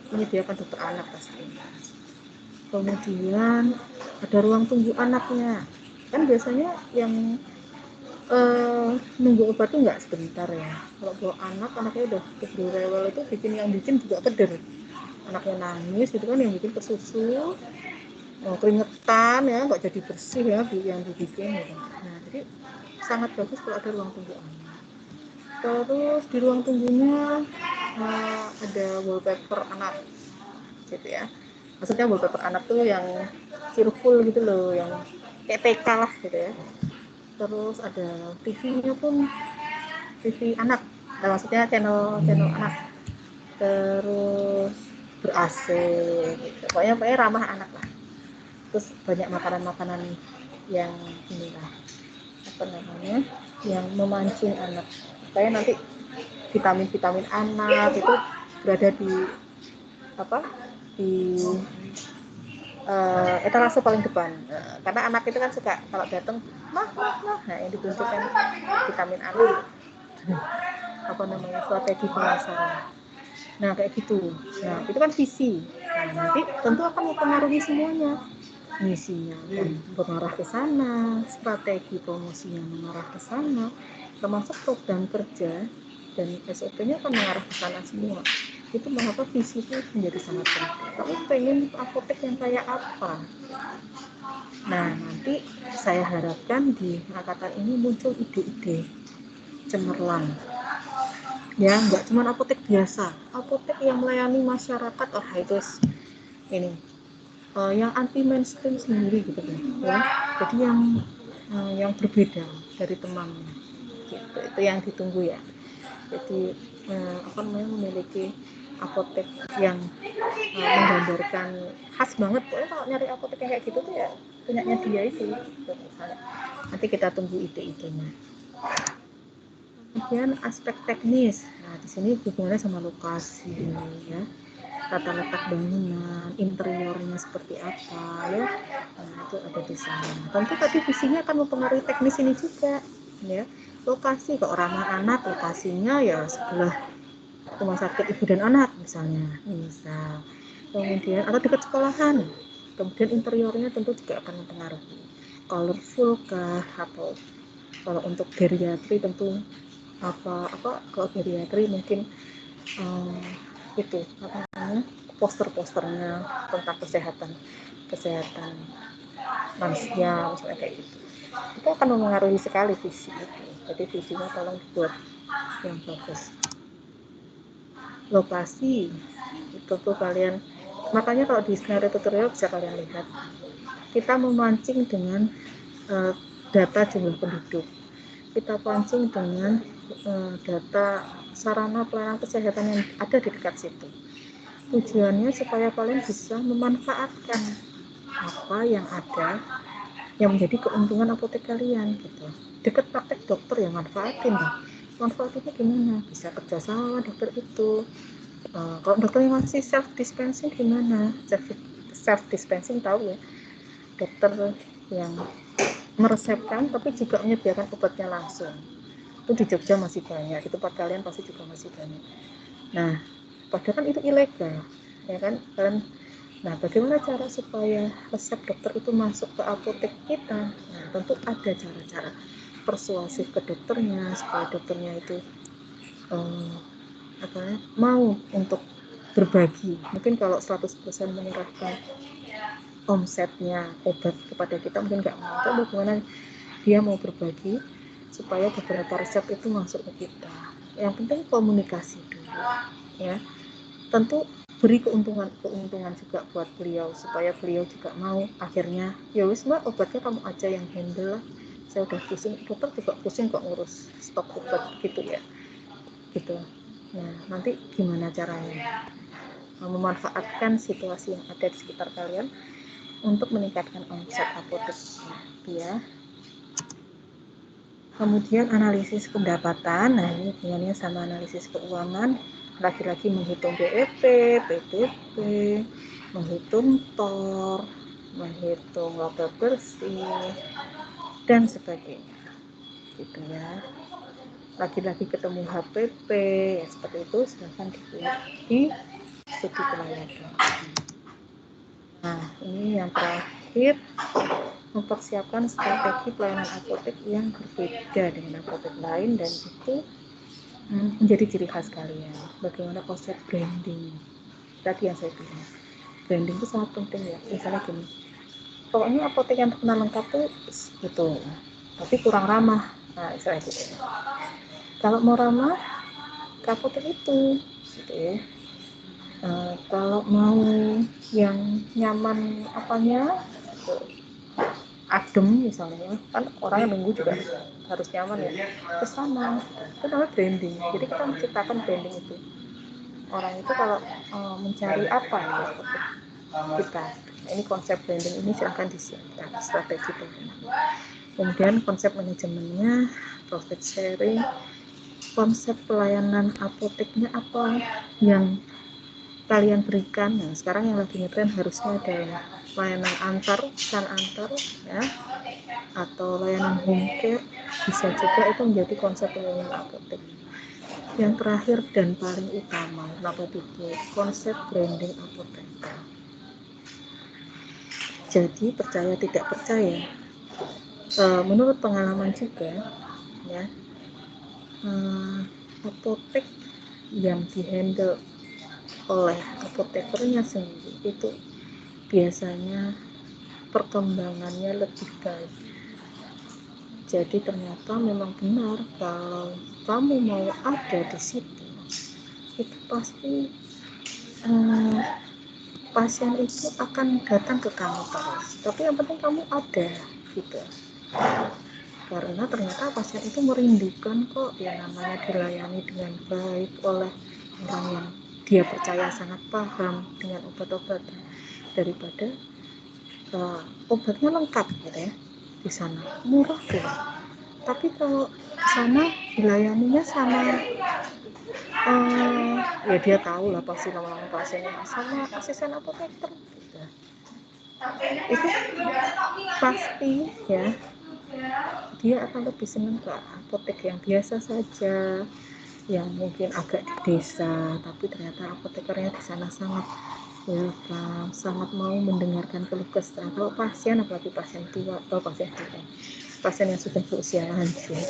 menyediakan dokter anak pasti. Kemudian ada ruang tunggu anaknya. Kan biasanya yang nunggu obat itu nggak sebentar ya. Kalau bawa anaknya udah keburu rewel, itu yang bikin juga keder. Anaknya nangis itu kan yang bikin kesusu, keringetan ya, nggak jadi bersih ya yang dibikin gitu. Nah, jadi sangat bagus kalau ada ruang tunggu anak. Terus di ruang tunggunya ada wallpaper anak gitu ya. Maksudnya wallpaper anak tuh yang cheerful gitu loh, yang kayak TK lah gitu ya. Terus ada TV-nya pun TV anak, nah, maksudnya channel anak. Terus ber-AC gitu. Pokoknya ramah anak lah. Terus banyak makanan-makanan yang inilah apa namanya, yang memancing anak supaya nanti vitamin anak itu berada di apa, di etalase paling depan. Karena anak itu kan suka kalau datang mah, nah yang ditunjukkan vitamin anak apa namanya, strategi pemasaran. Nah kayak gitu. Nah itu kan visi. Nah nanti tentu akan mempengaruhi semuanya. Misinya mengarah ke sana, strategi promosinya mengarah ke sana, termasuk program kerja dan SOP-nya akan mengarah ke sana semua. Itu mengapa visi itu menjadi sangat penting. Kamu pengen apotek yang kayak apa? Nah nanti saya harapkan di angkatan ini muncul ide-ide cemerlang. Ya nggak cuma apotek biasa, apotek yang melayani masyarakat, itu ini yang anti mainstream sendiri gitu ya. Jadi yang berbeda dari temannya gitu. Itu yang ditunggu ya. Jadi memiliki apotek yang menggambarkan khas banget. Pokoknya kalau nyari apotek kayak gitu tuh ya punyanya dia itu gitu. Nanti kita tunggu ide-idenya. Kemudian aspek teknis. Nah, di sini hubungannya sama lokasi ya. Tata letak bangunan, interiornya seperti apa ya. Nah, itu ada di sana. Tentu tadi visinya akan mempengaruhi teknis ini juga ya. Lokasi kok ramah anak, lokasinya ya sebelah rumah sakit ibu dan anak misalnya, misal. Kemudian atau dekat sekolahan. Kemudian interiornya tentu juga akan mempengaruhi. Colorful kah, atau kalau untuk geriatri tentu kalau geriatri mungkin itu apa namanya, poster-posternya tentang kesehatan lansia misalnya kayak gitu. Itu akan mempengaruhi sekali visi itu. Jadi visinya tolong dibuat yang bagus. Lokasi itu tuh kalian, makanya kalau di skenario tutorial bisa kalian lihat kita memancing dengan data jumlah penduduk. kita pancing dengan data sarana pelayanan kesehatan yang ada di dekat situ. Tujuannya supaya kalian bisa memanfaatkan apa yang ada yang menjadi keuntungan apotek kalian gitu. Dekat praktek dokter yang manfaatin nih. Manfaatnya gimana? Bisa kerja sama dokter itu. Kalau dokternya masih self dispensing gimana? Self dispensing tahu ya, dokter yang meresepkan tapi juga menyediakan obatnya langsung. Itu di Jogja masih banyak, di tempat kalian pasti juga masih banyak. Nah, padahal kan itu ilegal, ya kan? Nah, bagaimana cara supaya resep dokter itu masuk ke apotek kita? Nah, tentu ada cara-cara persuasif ke dokternya supaya dokternya itu mau untuk berbagi. Mungkin kalau 100% menyerahkan omsetnya obat kepada kita mungkin nggak mau. Tapi bagaimana dia mau berbagi supaya beberapa resep itu masuk ke kita. Yang penting komunikasi dulu, ya. Tentu beri keuntungan juga buat beliau supaya beliau juga mau. Akhirnya ya wis mbak, obatnya kamu aja yang handle, saya udah pusing, dokter juga pusing kok ngurus stok obat gitu ya, gitu. Nah, nanti gimana caranya memanfaatkan situasi yang ada di sekitar kalian untuk meningkatkan omset apotek ya. Kemudian analisis pendapatan. Nah, ini hubungannya sama analisis keuangan. Lagi-lagi menghitung BEP, PPP, menghitung TOR, menghitung laba bersih, dan sebagainya. Gitu ya. Lagi-lagi ketemu HPP, ya seperti itu, silahkan dilihat di studi pelayanan. Nah, ini yang terakhir, mempersiapkan strategi pelayanan apotek yang berbeda dengan apotek lain dan itu menjadi ciri khas kalian. Bagaimana konsep branding tadi yang saya bilang, branding itu sangat penting ya. Misalnya gini, pokoknya apotek yang terkenal lengkap tuh gitu, tapi kurang ramah. Nah, misalnya gitu. Kalau mau ramah ke apotek itu gitu ya. Kalau mau yang nyaman apanya gitu, adem misalnya, kan orang yang nunggu juga harus nyaman ya, kesana itu namanya branding. Jadi kita menciptakan branding itu. Orang itu kalau mencari apa ya kita, ini konsep branding ini silahkan disiapkan strategi branding. Kemudian konsep manajemennya, profit sharing, konsep pelayanan apoteknya apa yang kalian berikan. Nah, sekarang yang lagi ngetren harusnya ada layanan antar ya, atau layanan home care, bisa juga itu menjadi konsep pelayanan apotek. Yang terakhir dan paling utama, kenapa dibuat konsep branding apotek. Jadi percaya tidak percaya, menurut pengalaman juga ya, apotek yang dihandle oleh apotekernya sendiri itu biasanya perkembangannya lebih baik. Jadi ternyata memang benar kalau kamu mau ada di situ, itu pasti pasien itu akan datang ke kamu terus. Tapi yang penting kamu ada gitu. Karena ternyata pasien itu merindukan kok yang namanya dilayani dengan baik oleh orang yang dia percaya sangat paham dengan obat-obatan, daripada obatnya lengkap gitu ya di sana, murah tuh. Tapi kalau di sana dilayaninya sama ya dia tahu lah pasti nama-nama pasiennya, sama asisten apoteker gitu. Itu pasti ya dia akan lebih senang ke apotek yang biasa saja, yang mungkin agak di desa, tapi ternyata apotekernya di sana sangat welcome, sangat mau mendengarkan keluh kesah. Kalau pasien, apalagi pasien tua atau pasien yang sudah berusia lanjut,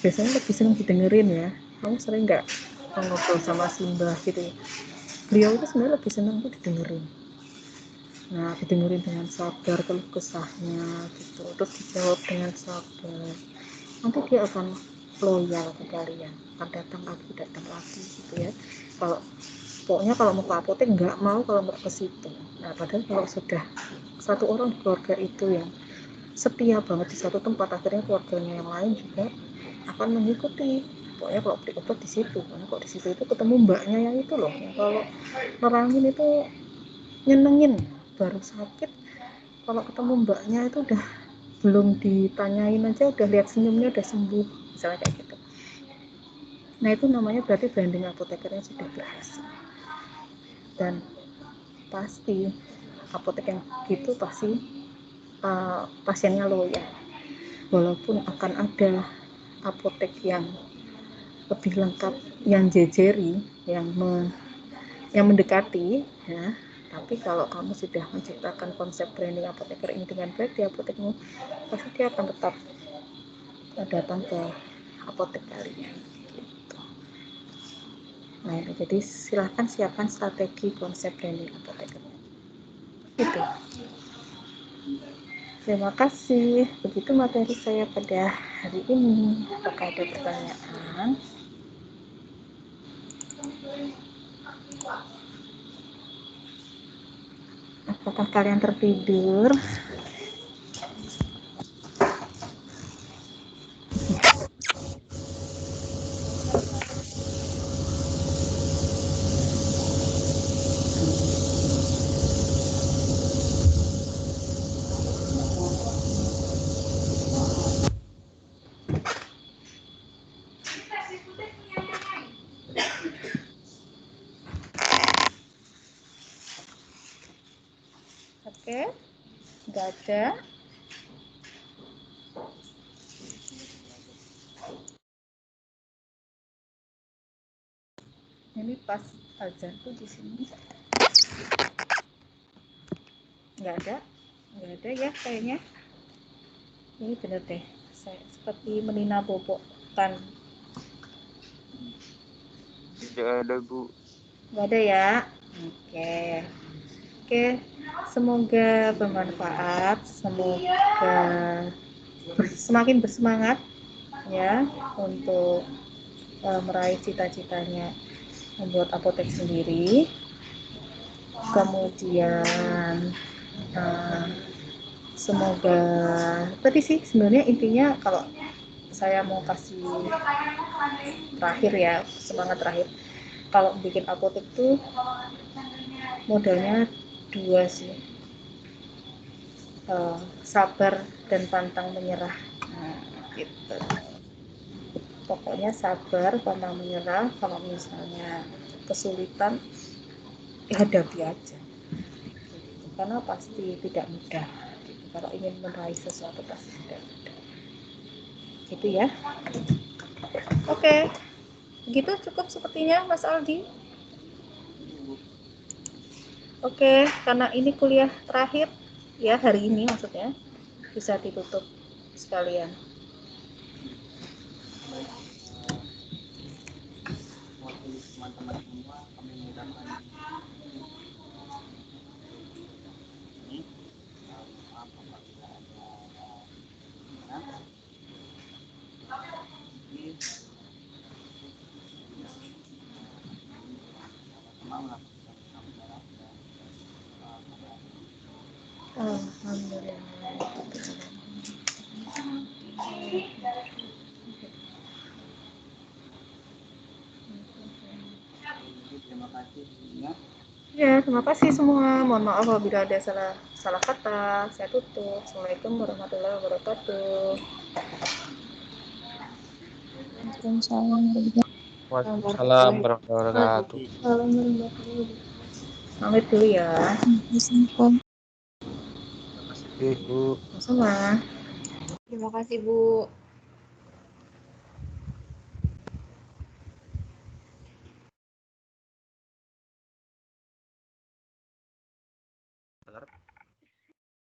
biasanya lebih senang didengerin ya. Kamu sering nggak ngobrol sama Simbah gitu ya, beliau itu sebenarnya lebih senang tuh didengerin. Nah, didengerin dengan sabar keluh kesahnya gitu, terus dijawab dengan sabar, nanti dia akan loyal ke kalian, akan datang lagi gitu ya. Kalau pokoknya kalau mau ke apotek nggak mau kalau nggak ke situ. Nah, padahal kalau sudah satu orang di keluarga itu yang setia banget di satu tempat, akhirnya keluarganya yang lain juga akan mengikuti. Pokoknya kalau beli obat di situ, karena kok di situ itu ketemu mbaknya yang itu loh, yang kalau nerangin itu nyenengin. Baru sakit kalau ketemu mbaknya itu udah belum ditanyain aja udah lihat senyumnya udah sembuh, misalnya kayak gitu. Nah itu namanya berarti branding apotekernya sudah berhasil. Dan pasti apotek yang gitu pasti pasiennya loyal, walaupun akan ada apotek yang lebih lengkap, yang jejeri, yang mendekati ya. Tapi kalau kamu sudah menciptakan konsep branding apoteker ini dengan baik di apotekmu, pasti dia akan tetap datang ke apotek kalian gitu. Nah, jadi silahkan siapkan strategi konsep branding apoteker gitu. Terima kasih. Begitu materi saya pada hari ini. Apakah ada pertanyaan? Apakah kalian tertidur? Oke, nggak ada. Ini pas azan tuh di sini nggak ada ya kayaknya. Ini bener deh, saya seperti menina bobokan. Tidak ada, Bu. Nggak ada ya. Oke, semoga bermanfaat, semoga semakin bersemangat ya untuk meraih cita-citanya membuat apotek sendiri. Kemudian semoga tadi sih sebenarnya intinya kalau saya mau kasih terakhir ya, semangat terakhir, kalau bikin apotek tuh modalnya dua sih, sabar dan pantang menyerah. Nah, gitu. Pokoknya sabar, pantang menyerah. Kalau misalnya kesulitan, hadapi aja. Karena pasti tidak mudah. Kalau ingin meraih sesuatu pasti tidak mudah. Gitu ya. Oke, begitu cukup sepertinya Mas Aldi. Oke, karena ini kuliah terakhir ya hari ini maksudnya, bisa ditutup sekalian. Mewakili teman-teman semua, kami mengucapkan ini. Maaf apabila ada kekurangan. Jadi sama-sama melakukan saudara dan Alhamdulillah. terima kasih sebelumnya. Ya, terima kasih semua. Mohon maaf apabila ada salah kata. Saya tutup. Assalamualaikum warahmatullahi wabarakatuh. Waalaikumsalam Waalaikumsalam warahmatullahi wabarakatuh. Pamit dulu ya. warahmatullahi Terima kasih, Bu. Sama. Terima kasih, Bu.